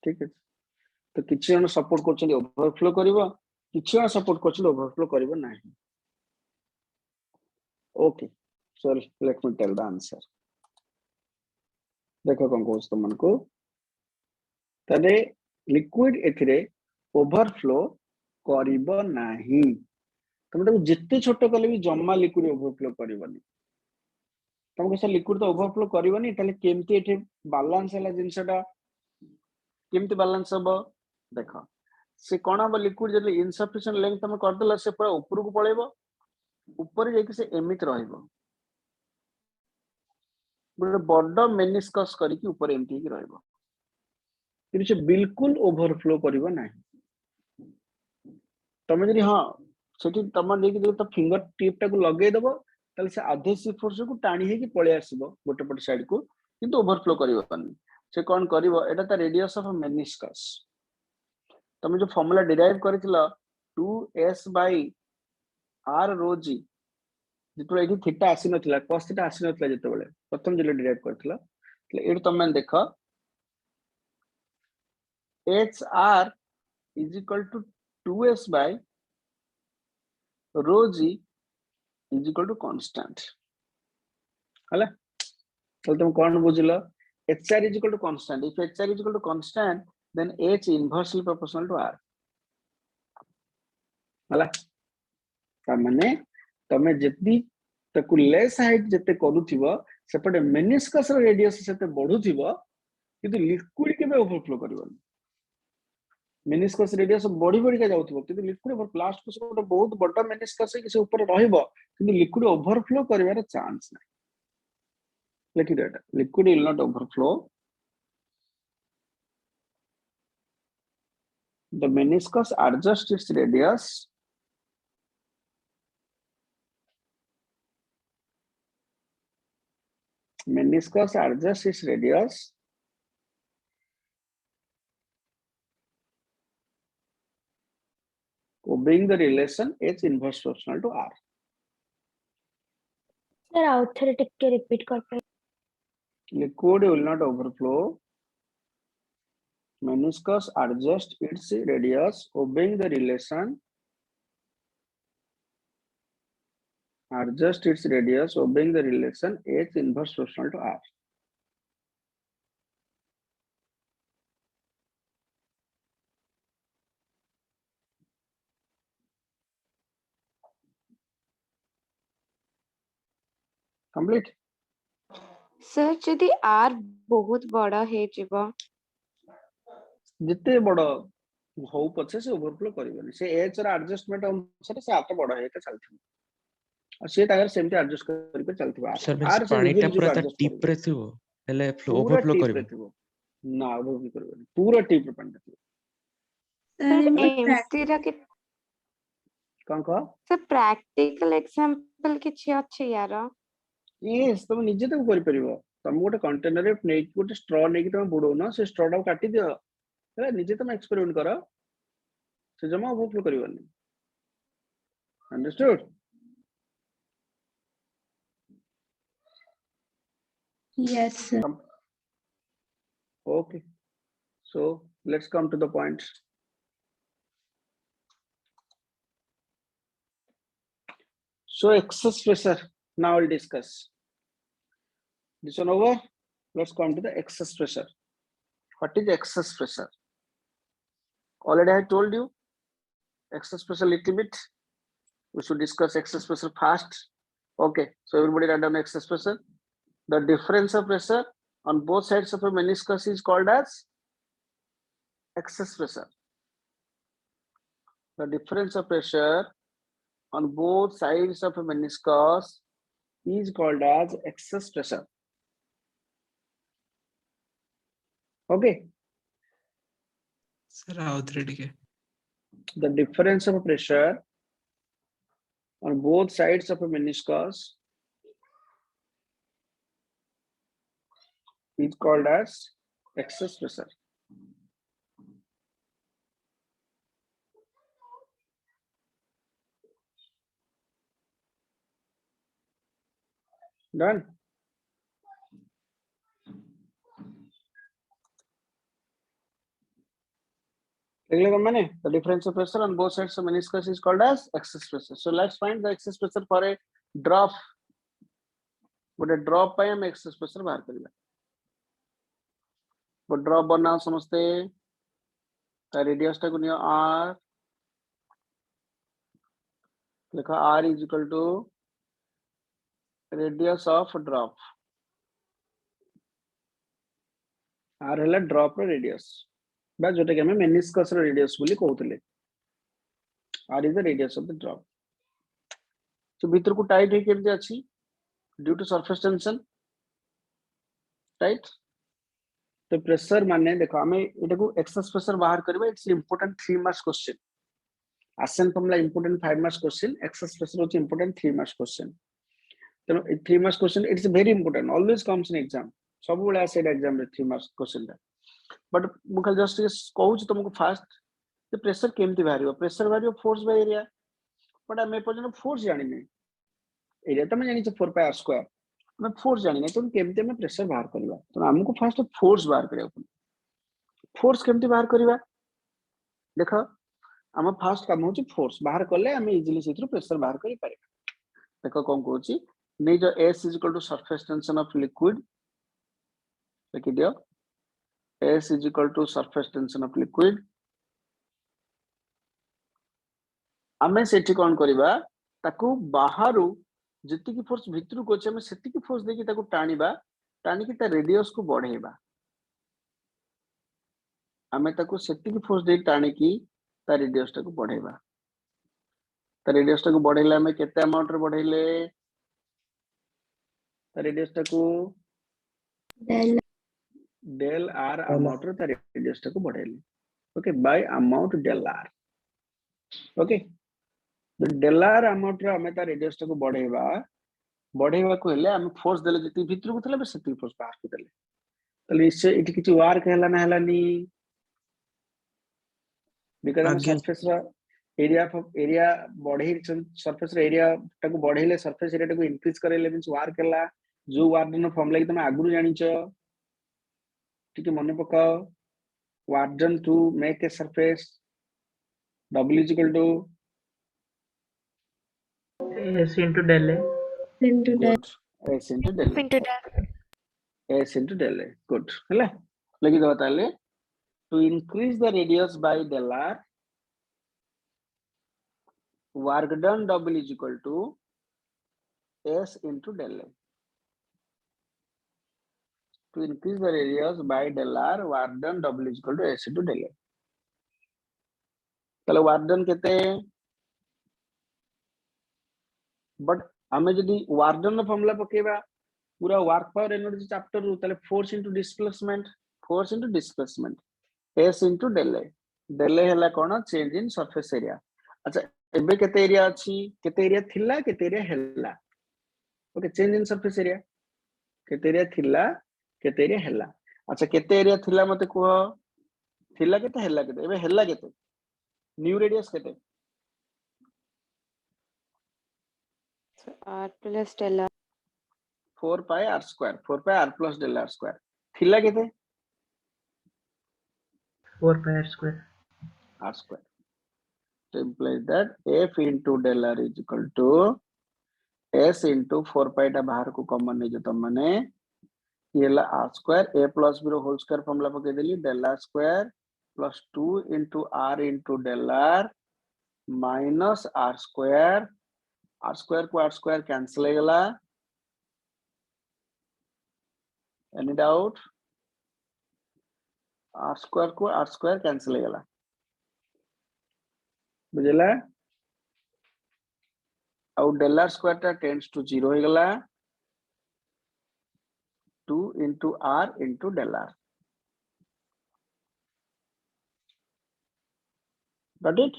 Speaker 3: ठीक है तो किछि जन सपोर्ट करछन ओवरफ्लो करिवो किछि जन सपोर्ट करछन ओवरफ्लो करिवो नाही okay so let me tell the answer देखो कोन कहउछ तुमन को तने लिक्विड एथिरे ओवरफ्लो करिवो नाही तुम तो जिते छोट कले भी जम्मा लिक्विड ओवरफ्लो करिवोनी तुमको से लिक्विड तो ओवरफ्लो करिवोनी ताले केमती एठी बैलेंस हला जिंसटा केमती बैलेंस हबो देखो से कोन हबो लिक्विड जले इनसफिशिएंट लेंथ तुम कर देला से पूरा ऊपर को पळेबो ऊपर जाके से एमित रहइबो बड़ बड़ मेनिस्कस करी कि ऊपर एमती कि रहइबो कि से बिल्कुल ओवरफ्लो करिवो नाही तमे जदी हां सेठी तम देकी जो तो फिंगर टिप टाको लगे दबो तले से आधेसिव फोर्स को टाणी हे कि पळे आसीबो गोटे पट साइड को किंतु ओवरफ्लो करिवो पनी से कोन करिवो एटा त रेडियस ऑफ मेनिस्कस तमे जो फार्मूला डिराइव करितला 2s by r rho g जेतो एठी थीटा आसी नथिला cos थीटा आसी नथिला जेतो बेले प्रथम जे डिराइव करथिला तले एठी तमे देखो hr is equal to 2s by rho g is equal to constant हला तो तुम कौन बुझलो hr is equal to constant if hr is equal to constant then h inversely proportional to r हला त माने तमे जति तकु लेस हाइट जते करूथिबो सेपटे मेनिस्कस रेडियस सेते बढ़ुथिबो किंतु लिक्विड केबे ओवरफ्लो करिवो मेनिस्कस रेडियस बढ़ी बढ़ी का जाउथबो किंतु लिक्विड ओवर लास्ट को ଗୋଟେ बहुत बड़ा मेनिस्कस है कि से ऊपर रहइबो किंतु लिक्विड ओवरफ्लो करिवार चांस नै लेकिन data liquid will not overflow the meniscus adjusts its radius obeying the relation h inverse proportional to r
Speaker 4: sir आउथर tick repeat कर
Speaker 3: liquid will not overflow meniscus adjusts its radius obeying the relation adjust its radius obeying the relation H inverse proportional to R. Complete.
Speaker 5: Sir जदि R बहुत बड़ा हे जीवा
Speaker 3: जिते बड़ हो पछे से ओवरफ्लो करबनी से एच रा एडजस्टमेंट अनुसार से आत बड़ हे के चलथि और से तागर सेमति एडजस्ट करके चलथि
Speaker 1: सर मींस
Speaker 3: आर से
Speaker 1: पानी
Speaker 3: निजे
Speaker 1: टा
Speaker 3: निजे
Speaker 1: पूरा
Speaker 3: एडजस्ट
Speaker 1: टिप रे थिबो हेले
Speaker 3: पूरा
Speaker 1: ओवरफ्लो
Speaker 3: टिप रे
Speaker 1: करबो
Speaker 3: थिबो ना ओवरफ्लो करबनी पूरा टिप रे पानी थिबो
Speaker 5: सर एमसी रा के
Speaker 3: कौन कह
Speaker 5: सर प्रैक्टिकल एग्जांपल किछि अछि यार
Speaker 3: यस तुम निजे तो कर परिबो तुम गोटे कंटेनर रे नै गोटे स्ट्रॉ नै कि तुम बुडो ना से स्ट्रॉ टा काटी दियो ହେଲା निजे तुम एक्सपेरिमेंट करो से जमा ओवरफ्लो करबनी understood
Speaker 6: Yes, sir.
Speaker 3: Okay, so let's come to the points. So excess pressure, now I'll discuss. This one over, let's come to the excess pressure. What is excess pressure? Already I told you, excess pressure little bit. We should discuss excess pressure fast. Okay, so everybody write down excess pressure. The difference of pressure on both sides of a meniscus is called as excess pressure. The difference of pressure on both sides of a meniscus is called as excess pressure. Okay.
Speaker 8: Sir out ready के
Speaker 3: The difference of pressure on both sides of a meniscus is called as excess pressure. Done. The difference of pressure on both sides of meniscus is called as excess pressure. So let's find the excess pressure for a drop. But a drop by हम excess pressure बाहर करेंगे. But drop बनाओ समझते. The radius टा कुनिया R. लिखा R is equal to radius of drop. R है ला drop रो radius. बस जोटे के हमें meniscus रो radius बोली कहते ले. R is the radius of the drop. So भीतर को tight है केमती अच्छी. Due to surface tension, right? तो प्रेशर माने देखो हमें एटा को एक्सेस प्रेशर बाहर करबा इट्स इंपोर्टेंट 3 मार्क्स क्वेश्चन आसन formula important 5 marks question excess pressure होची इंपोर्टेंट 3 मार्क्स क्वेश्चन तो 3 marks question it's very important always comes in exam सब बेला से एग्जाम रे 3 मार्क्स क्वेश्चन बट मु खाली जस्ट कहूच तुमको फास्ट जे प्रेशर केमती बाहरियो प्रेशर बाहरियो फोर्स बाय एरिया बट हम पर्यंत फोर्स जानि नै एरिया त मैं जानि छ 4 पाई r स्क्वायर मैं फोर्स जानि नै तुम केमती में प्रेशर बाहर करबा तो हमको फास्ट फोर्स बाहर करियो फोर्स केमती बाहर करबा देखो हम फास्ट काम होची फोर्स बाहर करले हम इजीली सेथु प्रेशर बाहर करि पारे देखो कोन कहूची नै जो s = surface tension of liquid लिखि दियो s = surface tension of liquid हमें सेठी कोन करबा ताकू बाहरु जति की फोर्स भितरु को हम सेति की फोर्स देखि ताकू टाणीबा टाणी की ता रेडियस को बढ़ेबा हमें ताकू सेति की फोर्स दे टाणी की ता रेडियस को बढ़ेबा ता रेडियस को बढ़ेला हमें केते अमाउंट रे बढ़ेले ता रेडियस को del r अमाउंट रे ता रेडियस को बढ़ेले okay bye amount del r okay तो del r अमाउंट रे हमें ता रेडियस को बढ़ेबा को हेले हम फोर्स देले जति भितर को थले सेति फोर्स बाहर को देले तले इससे इति किछि वर्क हैला ना हैलानी बिकॉज़ हम सरफेस रा एरिया बढ़े सरफेस रा एरिया टाको बढ़ेले सरफेस एरिया टाको इंक्रीज करेले मींस वर्क हैला जो वर्क न फॉर्मूला कि तुम आगुरु जानि छ ठीक है मन पकाओ work done to make a surface w =
Speaker 7: S into del A.
Speaker 6: into del
Speaker 3: Good. S into del A.
Speaker 6: into del.
Speaker 3: S into del A. Good. ହେଲା ଲେଖିଦେବା ତାହେଲେ to increase the radius by del r, work done double is equal to S into del A. To increase the radius by del r, work done double is equal to S into del A. ताले work done केते but आमे जदी work done रो formula पकेबा पूरा work power energy chapter रू ताले force into displacement S into del A. del A हला कोन change in surface area. अच्छा एबे केते एरिया अछि केते एरिया थिला केते एरिया हला. Okay change in surface area केते एरिया थिला केते एरिया हला. अच्छा केते एरिया थिला मते को थिला केते हला केते एबे हला केते न्यू रेडियस केते
Speaker 5: So r plus del r.
Speaker 3: 4 pi r square 4 pi r plus del r square थिला केते
Speaker 7: 4 pi r square.
Speaker 3: r square. So implies that f into del r is equal to s into 4 pi टा बाहर को common नहीं जो माने ये ला r square a plus b whole square formula पके देली del r square plus 2 into r into del r minus r square को r square कैंसिल हो गला. Any doubt? r square को r square कैंसिल हो गला बुझला और del r square टा टेंड्स टू 0 हो गला 2 into r into del r. Got it?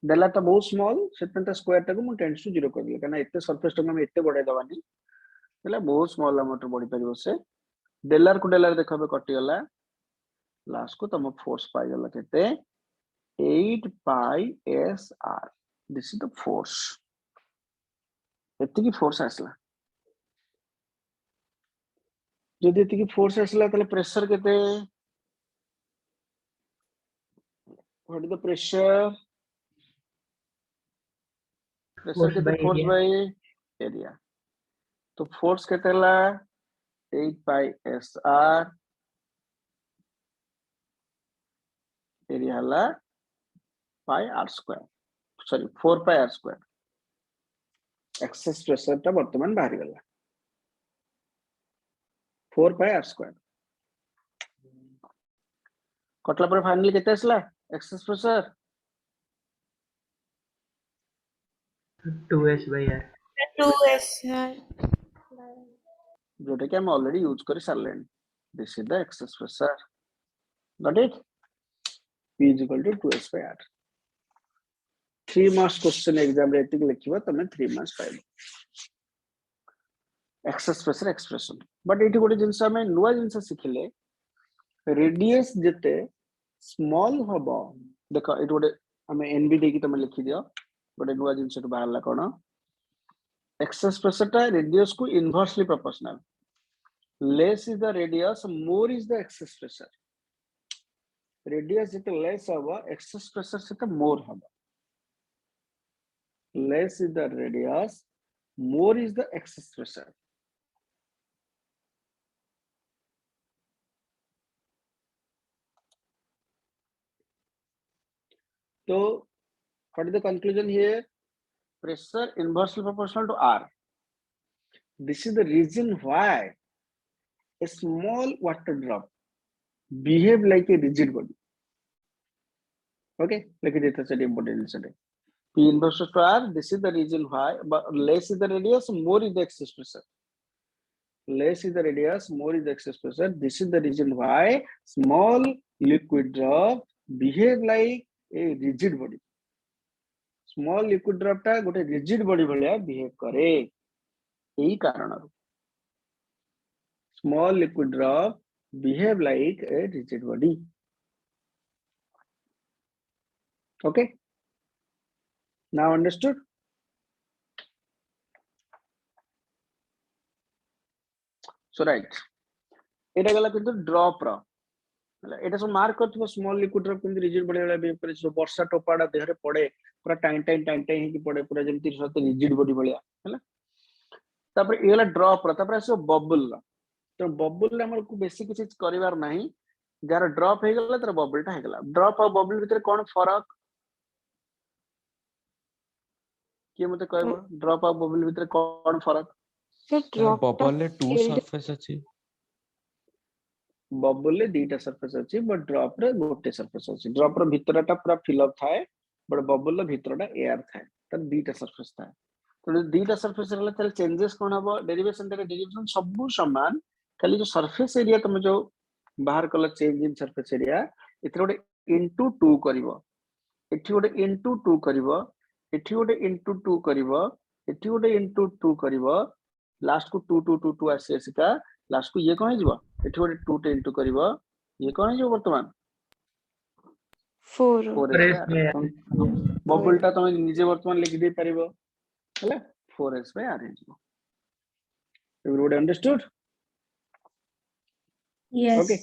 Speaker 3: del r टा बहुत स्मॉल सेटमेंट स्क्वायर टा को मु टेंड्स टू 0 कर दिले काना एते सरफेस टा हम एते बढ़ाई दवानी हला बहुत स्मॉल अमाउंट बढ़ी परिबो से del r को del r देखबे कटि गला लास्ट को तम फोर्स पाई गला केते 8 pi s r. This is the force. एते की फोर्स आसला जदि एते की फोर्स आसला तले प्रेशर केते what is the pressure
Speaker 7: Force
Speaker 3: केते
Speaker 7: by
Speaker 3: force
Speaker 7: area.
Speaker 3: By area तो फोर्स केते ला 8 pi s r एरिया ला pi r square sorry 4 pi r square. Excess pressure टा वर्तमान बाहर गला 4 pi r square कटला पर फाइनली केते आसला excess pressure
Speaker 7: 2s by r.
Speaker 6: 2s
Speaker 3: जोटा कि हम ऑलरेडी यूज कर सारले. This is the excess pressure. Got it? P is equal to 2s by r. 3 marks question exam रे एतिक लिखिबो तमे 3 मार्क्स पाइबो एक्सेस प्रेशर एक्सप्रेशन. बट एठी गोटे जिंस हमें नुवा जिंस सिखिले रेडियस जते स्मॉल हबो देखो एठी गोटे हमें एनबी दे की तमे लिखि दियो गोटे नुवा जिंस तो बाहरला कोन एक्सेस प्रेशर टा रेडियस को inversely proportional. Less is the radius more is the excess pressure. Radius जते लेस हबो एक्सेस प्रेशर से मोर हबो. Less is the radius, more is the excess pressure. So, what is the conclusion here? Pressure inversely proportional to R. This is the reason why a small water drop behave like a rigid body. Okay, like it is a important incident. P inverse to R. This is the reason why, but less is the radius, more is the excess pressure. Less is the radius, more is the excess pressure. This is the reason why small liquid drop behave like a rigid body. Small liquid drop टा गोटे rigid body भलिया behave करे. यही कारण है. Small liquid drop behave like a rigid body. Okay. Now understood? So right. এটা গলা কিন্তু drop রা ହେଲା एटा सब मार्क करथिबो स्मॉल लिक्विड रो किंदी रिजिड बॉडी वाला बिहेव करे वर्षा टोपाडा देह रे पड़े पूरा टाइम टाइम ही पड़े पूरा जेमति सते रिजिड बॉडी वाला हैला तापर ए वाला ड्रॉप रो तापर आसो बबल तो बबल रे हमर को बेसिक चीज करिवार नाही जार ड्रॉप हे गेला तर बबल टा हे गेला ड्रॉप और बबल भीतर कोन फरक के मते कहबो ड्रॉप और बबल भीतर कोन फरक
Speaker 5: सर ड्रॉप
Speaker 1: बबल रे टू सरफेस अछि
Speaker 3: बबल रे दीटा सरफेस अछि बट ड्रॉप रे गोटे सरफेस अछि ड्रॉप रो भीतरटा पूरा फिल अप थाए बट बबल रो भीतरटा एयर थाए त दीटा सरफेस थाए तो दीटा सरफेस रहला त चेंजेस कोन हबो डेरिवेशन सब समान खाली जो सरफेस एरिया तुम जो बाहर कल चेंज इन सरफेस एरिया एथरे गोटे इनटू 2 करिवो एठी गोटे इनटू 2 करिवो एठी गोटे इनटू 2 करिवो एठी गोटे इनटू 2 करिवो लास्ट को 2 2 2 2 आसी आसीका लास्ट को ये कोन हिजबो एठी गोटे 2 टे इनटू करिवो ये कोन हिजबो वर्तमान
Speaker 5: 4
Speaker 3: बबल टा तुम निजे वर्तमान लिख दे परिबो हैला 4s by r हिजबो एवरीबॉडी अंडरस्टूड
Speaker 6: Yes.
Speaker 3: ओके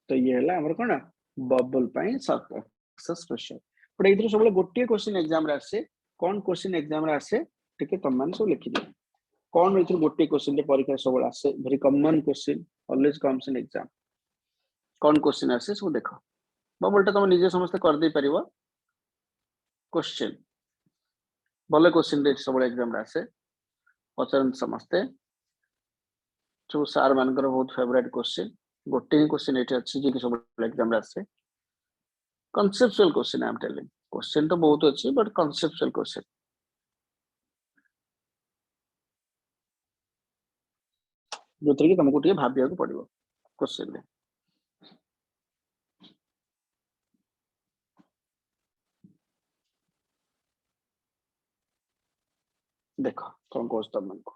Speaker 3: तो ये हला हमर कोन बबल पाई सक्सेस प्रेशर बट इधर सब गोटे क्वेश्चन एग्जाम रे आसे कोन क्वेश्चन एग्जाम रे आसे ठीक है तुम मान सब लिखि दे कोन इधर गोटे क्वेश्चन रे परीक्षा सब आसे very common question always comes in exam cone question आसे सब देखो बबल टा तुम निजे समस्त कर दे परिबो क्वेश्चन भले क्वेश्चन रे सब एग्जाम रे आसे पचरन समस्ते जो सार मानकर बहुत फेवरेट क्वेश्चन गोटे ही क्वेश्चन एटे अछि जे कि सब एग्जाम रे आसे conceptual question I am telling question तो बहुत अच्छी but conceptual question जो कि तुमको टिके भाबिया को पड़िबो क्वेश्चन रे देखो कोन कोस तुम को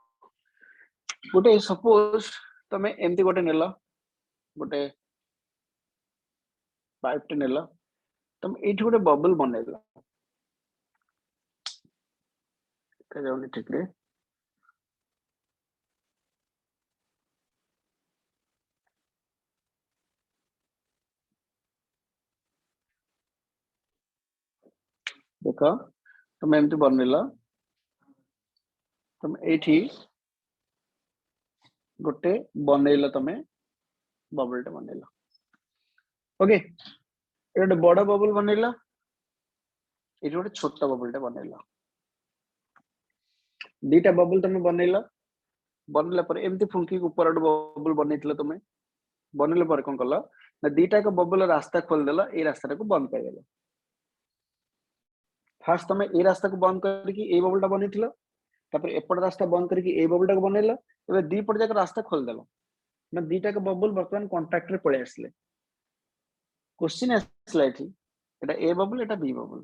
Speaker 3: गोटे सपोज तमे एमती गोटे नेला गोटे पाइप टे नेला तुम एठी गोटे बबल बनेला के जाउनी ठीक रे देखो तुम एमती बनेला तुम एठी गोटे बनेला तमे बबल टे बनेला ओके एटा बड़ा बबल बनेला एठी गोटे छोटा बबल टे बनेला दीटा बबल तमे बनेला बनला पर एमती फुंकी ऊपर बबल बनेथिला तमे बनले पर कोन कला ना दीटा को बबल रास्ता खोल देला ए रास्ता को बंद कर देला फर्स्ट तमे ए रास्ता को बंद करके ए बबलटा बनेथिला तापर एपट रास्ता बंद करके ए बबलटा को बनेला एबे दी पट जाक रास्ता खोल देला ना दीटा को बबल वर्तमान कांटेक्ट रे पळे आसले क्वेश्चन आसला एठी एटा ए बबल एटा बी बबल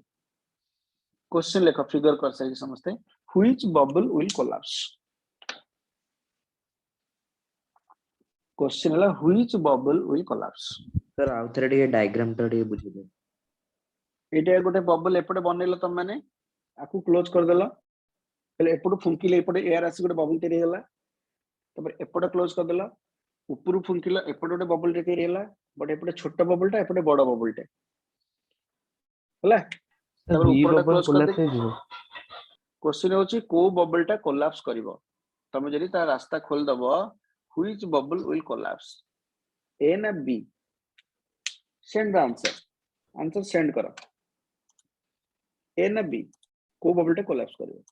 Speaker 3: क्वेश्चन लेखा फिगर कर सके समझते which bubble will collapse question हला which bubble will collapse
Speaker 9: sir आउथरे डी डायग्राम टा डी बुझी दे
Speaker 3: एटा गोटे बबल एपटे बनेला तम माने आकु क्लोज कर देला पहले एपटो फुंकिले एपटे एयर आसी गोटे बबल तेरी होला तपर एपटे क्लोज कर देला ऊपर फुंकिला एपटे गोटे बबल तेरी होला बट एपटे छोटा बबलटा एपटे बड़ बबलटे होला तपर ऊपरटा क्लोज कर दे क्वेश्चन होची को बबलटा कोलैप्स करिवो तमे जदी ता रास्ता खोल दबो व्हिच बबल विल कोलैप्स ए ना be send the answer send करो ए ना बी को बबलटा collapse करिवो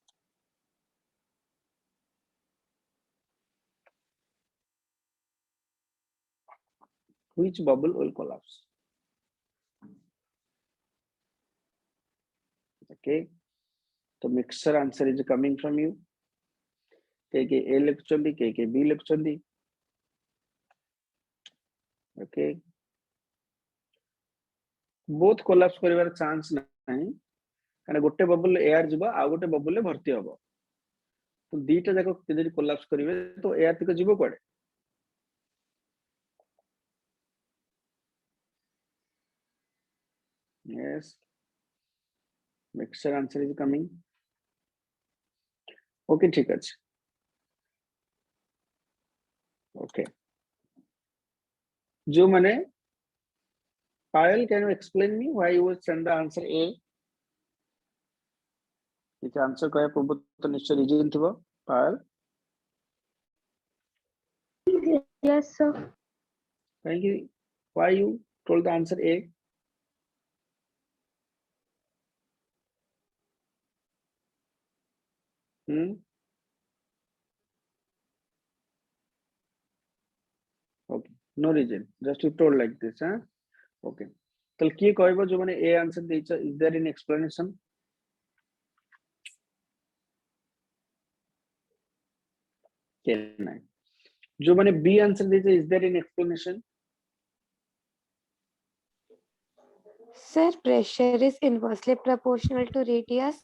Speaker 3: which bubble will collapse okay तो mixer answer is coming from you के a लिखचंदी के b लिखचंदी okay both collapse करिवार चांस नहीं काने गोटे बबल एयर जिबा आ गोटे बबल भर्ती हबो तो दीटा जाको यदि कोलैप्स करिवे तो एयर तक जिबो कोडे yes mixer answer is coming okay ठीक আছে okay जो माने Payal, can you explain me why you would send the answer A? If answer कहे पूर्व तो निश्चय रीजन थी वो Payal.
Speaker 4: Yes, sir.
Speaker 3: Thank you. Why you told the answer A? Okay, no reason. Just you told like this, huh? Okay. तो किए कहबो जो माने A आंसर देइछ, is there any explanation? के नहीं. जो माने B आंसर देइछ, is there any explanation?
Speaker 5: Sir, pressure is inversely proportional to radius.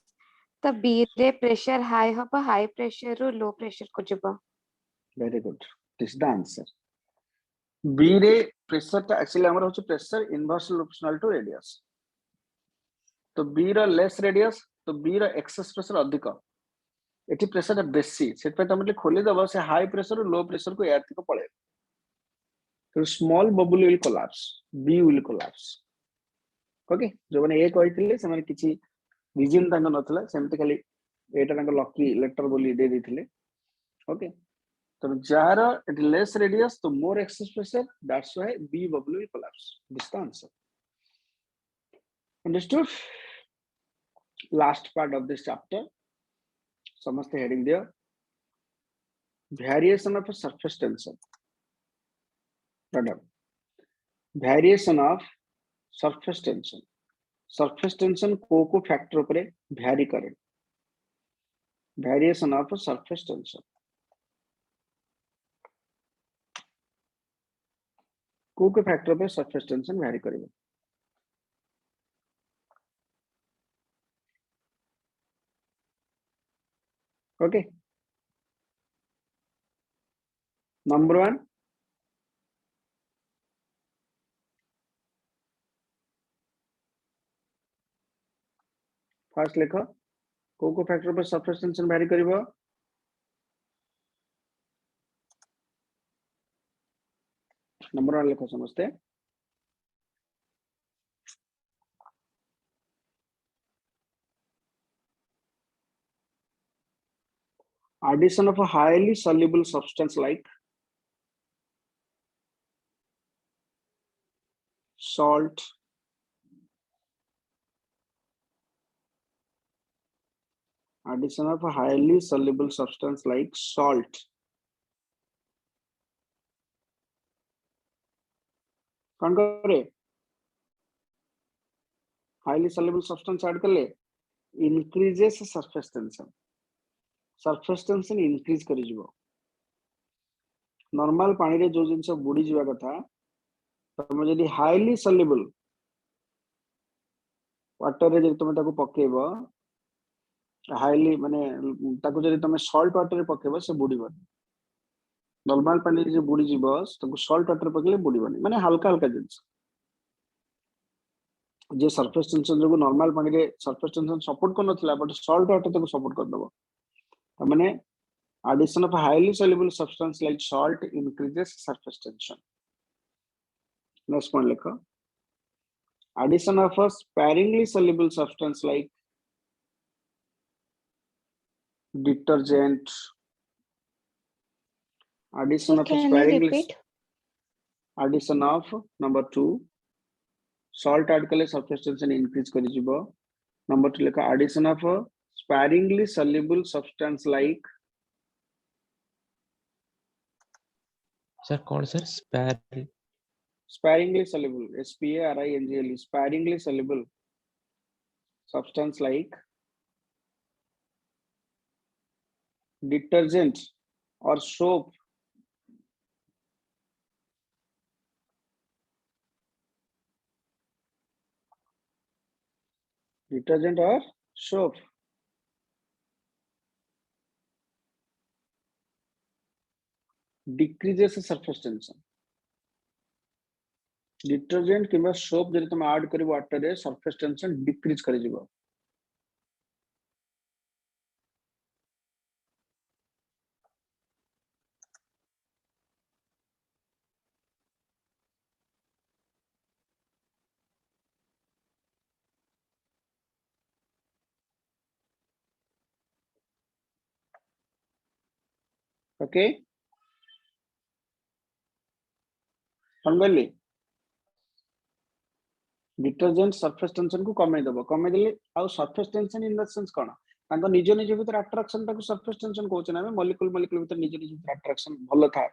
Speaker 5: The B रे pressure high हबा, high pressure रो low pressure को जबा.
Speaker 3: Very good. This is the answer. B रे pressure ता actually हमर होछ pressure inversely proportional to radius. तो B रा less radius, तो B रा excess pressure अधिक. एठी pressure ता बेसी, सेट पे तमले खोली दबा से high pressure और low pressure को एयर को पळे. तो small bubble will collapse, B will collapse. Okay, जो माने ए कहिथिले से माने किछि रीजन तांग नथला, सेमते खाली एटा तांग लकी लेटर बोली दे दिथिले. Okay. So jar at less radius, so more excess pressure. That's why B bubble will collapse. This is the answer. Understood? Last part of this chapter. Samaste heading there. Variation of a surface tension. Variation of surface tension. Surface tension को factor पर vary करे. Variation of a surface tension. को factor पे surface tension vary करेगा. Okay, number 1 first लिखो को factor पे surface tension vary करिवो. Number 1 लिखो समझते. Addition of a highly soluble substance like salt, addition of a highly soluble substance like salt. कौन करे? Highly soluble substance add कर ले, increases surface tension. Surface tension increase करी जीवो. Normal पानी रे जो जिनसे बुड़ी जीवा कथा, तमे जदि highly soluble water रे जदि तमे ताको पकेबो, highly माने ताको जदि तमे salt water रे पकेबो से बुड़ीबो. नॉर्मल पानी रे जो बुड़ी जीवो, ताको salt water पकेले बुड़ीबोनी. माने हल्का हल्का जिंस. जे surface tension जो नॉर्मल पानी रे surface tension सपोर्ट कर नथिला, बट salt water ताको सपोर्ट कर दबो. माने addition of a highly soluble substance like salt increases surface tension. Next one लिखो. Addition of a sparingly soluble substance like detergent. Addition of a
Speaker 4: Can you
Speaker 3: sparingly.
Speaker 4: repeat?
Speaker 3: Addition of number 2. Salt add कले surface tension increase करी जीवो. Number 2 लिखो. Addition of a sparingly soluble substance like.
Speaker 1: Sir कौन sir spare
Speaker 3: Sparingly soluble, sparingle, sparingly soluble substance like detergent or soap. Detergent or soap. Decreases the surface tension. Detergent किंबा soap जदि तुम add करी water रे surface tension decrease करी जीवो. Okay कौन कहली डिटर्जेंट सरफेस टेंशन को कमे दबो कमे देले आउ surface tension in the sense कोन तांको निज निज भीतर अट्रैक्शन ताको सरफेस टेंशन कहउछ ना मॉलिक्यूल भीतर निज निज भीतर अट्रैक्शन भलो था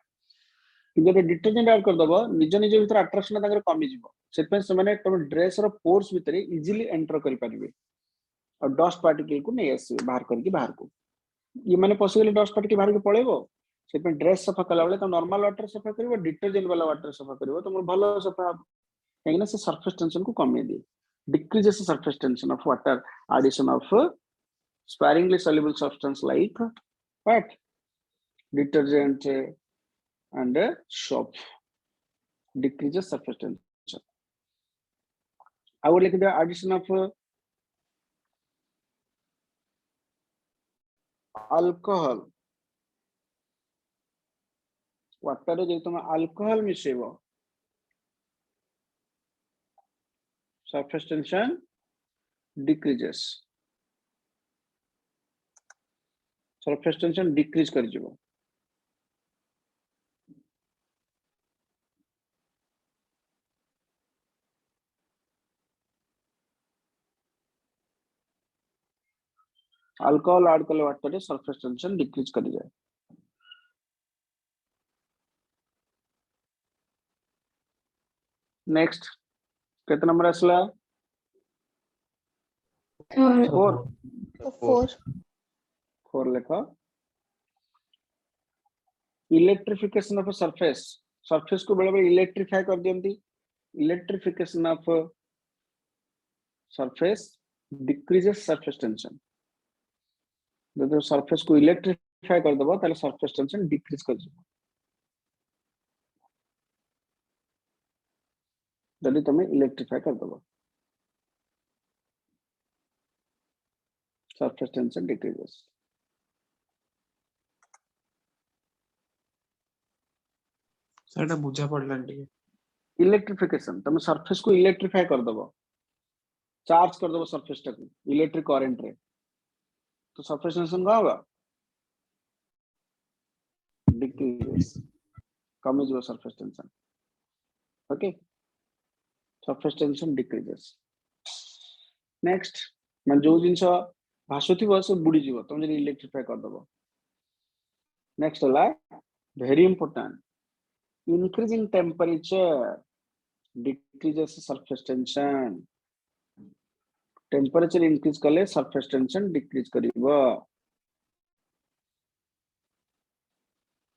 Speaker 3: कि जब डिटर्जेंट ऐड कर दबो निज निज भीतर अट्रैक्शन ताकर कमी जिवो सेतपे से माने तुम ड्रेस रो पोर्स भीतर इजीली एंटर करि परिबे और डस्ट पार्टिकल को नहीं आसे बाहर करके बाहर को ये माने पॉसिबल डस्ट पार्टिकल बाहर के पळेबो सेतपे ड्रेस सफा कला बेले तो नॉर्मल वाटर सफा करिवो डिटर्जेंट वाला वाटर सफा करिवो तो भलो सफा कहीं से सरफेस टेंशन को कमे दी decreases the surface tension of water addition of sparingly soluble substance like what detergent and soap decreases surface tension. I would like the addition of alcohol water जो तुम alcohol मिसेबो surface tension decreases surface tension decrease कर जिवो alcohol add करले water रे surface tension decrease कर जाए next कितना number असला 4 लिखो इलेक्ट्रिफिकेशन ऑफ सरफेस सरफेस को बेले बेले इलेक्ट्रीफाई कर दियंती electrification of surface decreases surface tension जब सरफेस को इलेक्ट्रीफाई कर दबो ताले सरफेस टेंशन डिक्रीज कर जिवो जल्दी तुम्हें इलेक्ट्रीफाई कर दबो surface tension decreases
Speaker 8: ସେଟା ବୁଝା ପଡଲାନି ଟିକେ
Speaker 3: इलेक्ट्रिफिकेशन तुम सरफेस को इलेक्ट्रीफाई कर दबो चार्ज कर दबो सरफेस टाको इलेक्ट्रिक करंट रे तो सरफेस टेंशन का होगा डिक्रीज कम जो surface tension okay surface tension decreases next मन जो जिंस भासुथिबो से बुडी जीवो तुम जदी इलेक्ट्रीफाई कर दबो नेक्स्ट होला very important increasing temperature decreases surface tension temperature increase कले surface tension decrease करिवो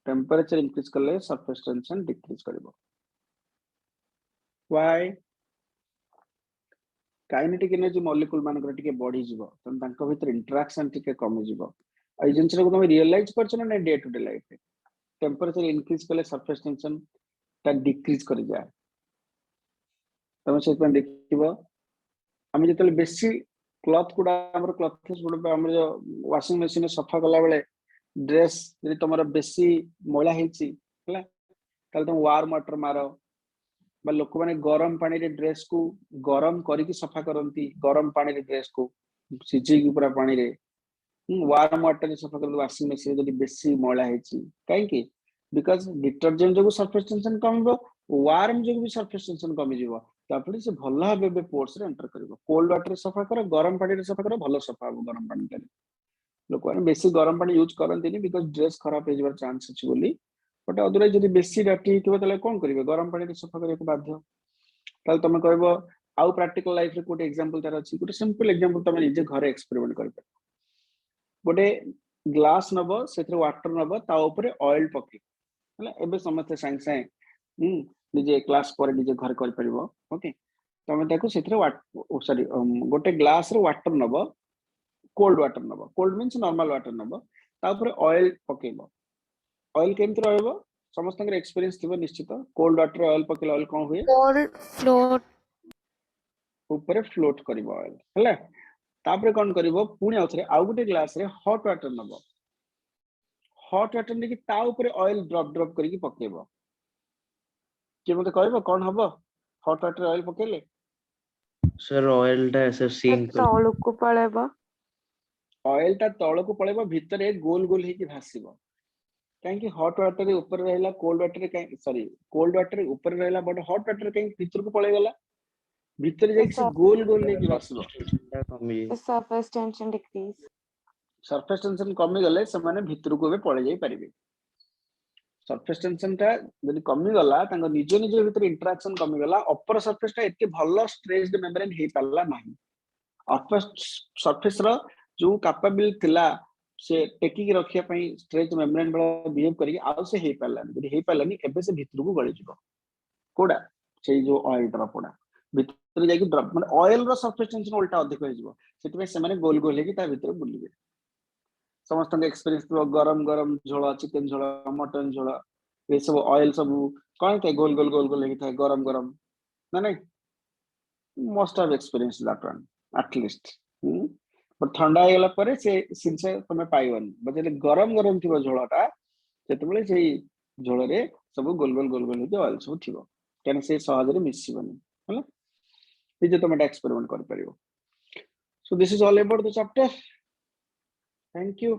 Speaker 3: temperature increase कले surface tension decrease करिवो why kinetic energy molecule मानकर टिके बढ़ी जीवो तन तांको भीतर इंटरेक्शन टिके कमी जीवो आ एजेंसी को तुम रियलाइज करछ ना डे टू डे लाइफ रे टेम्परेचर इंक्रीज कले सरफेस टेंशन ता डिक्रीज कर जाए तुम से पे देखिबो हम जेतले बेसी क्लॉथ कुडा हमर क्लॉथेस गुडा हमर जो वाशिंग मशीन सफा कला बेले ड्रेस यदि तमरा बेसी मोला हेची हला ताल तुम वार्म वाटर मारो बा लोक माने गरम पानी रे ड्रेस को गरम करी की सफा करंती गरम पानी रे ड्रेस को सिजी की पूरा पानी रे वार्म वाटर रे सफा कर वाशिंग मशीन जदी बेसी मोला हेची काई की बिकॉज़ डिटर्जेंट जो सरफेस टेंशन कमबो वार्म जो भी सरफेस टेंशन कमी जीवो तापरे से भल्ला हबे पोर्स रे एंटर करिवो कोल्ड वाटर रे सफा करो गरम पानी रे सफा करो भलो सफा हो गरम पानी करे लोक माने बेसी गरम पानी यूज करंती नहीं बिकॉज़ ड्रेस खराब हे जबर चांस अछि बोली बट अदरवाइज जदी बेसी डाटी हितबो तले कोन करिवे गरम पानी रे सफा करे को बाध्य ताल तमे कहबो आउ प्रैक्टिकल लाइफ रे कोटे एग्जांपल तार अछि कोटे सिंपल एग्जांपल तमे निजे घरे एक्सपेरिमेंट करि गोटे ग्लास नबो सेथरे वाटर नबो ता ऊपर ऑयल पके हला एबे समस्त साइंस है निजे क्लास पर निजे घर कर परिबो ओके तमे ताको सेथरे सॉरी गोटे ग्लास रे वाटर नबो कोल्ड वाटर नबो कोल्ड मींस नॉर्मल वाटर नबो ता ऊपर ऑयल पकेबो ऑयल केमति रहबो समस्त के एक्सपीरियंस थिबो निश्चित कोल्ड वाटर ऑयल पकेले ऑयल कोन हुए
Speaker 6: फ्लोट
Speaker 3: ऊपर फ्लोट करिवो ऑयल हला तापरे कोन करिवो पुणी आउथरे आउ गोटे ग्लास रे हॉट वाटर नबो हॉट वाटर ने कि ता ऊपर ऑयल ड्रॉप करके पकेबो के मते कहबो कोन हबो हॉट वाटर ऑयल पकेले
Speaker 9: सर ऑयल टा सर सिंक
Speaker 5: तळु को पळेबो
Speaker 3: ऑयल ता तळ को पळेबो भितरे गोल गोल हे कि भासीबो कहीं हॉट वाटर रे ऊपर रहला कोल्ड वाटर रे कहीं सॉरी कोल्ड वाटर रे ऊपर रहला बट हॉट वाटर कहीं भीतर को पळे गला भीतर जाके से गोल गोल लेके बसबो
Speaker 5: The surface tension decrease.
Speaker 3: Surface tension कमी गले से माने भीतर को भी पळे जाई परिबे सरफेस टेंशन ता जदि कमी गला तांको निज निज भीतर इंटरेक्शन कमी गला अपर सरफेस ता एते भलो स्ट्रेच्ड मेम्ब्रेन हे पाला नाही अपर सरफेस रो जो कैपेबल थिला से टेकी रखिया पई स्ट्रेच मेम्ब्रेन बला बिहेव करी आ से हे पालानी जदि हे पालानी एबे से भीतर को गळि जिवो कोडा से जो ऑयल ड्रॉप ओडा भीतर जाकी ड्रॉप माने ऑयल रो सरफेस टेंशन उल्टा अधिक हो जिवो सेति में से माने गोल गोल हेकी ता भीतर बुलिबे समस्त एक्सपीरियंस तो गरम गरम झोला चिकन झोला मटन झोला ये सब ऑयल सब कौन थे गोल गोल गोल गोल थे गरम गरम ना नहीं most of experience that one at least पर ठंडा गला परे से सिंसे तमे पाइवन बजे गरम गरम थिबो झोलाटा सेतबेले सेई झोल रे सब गोल गोल गोल गोल ऑयल सब थिबो केन से सहज रे मिसिबनी हला ये जे तमे एक्सपेरिमेंट कर परिबो so this is all about the chapter thank you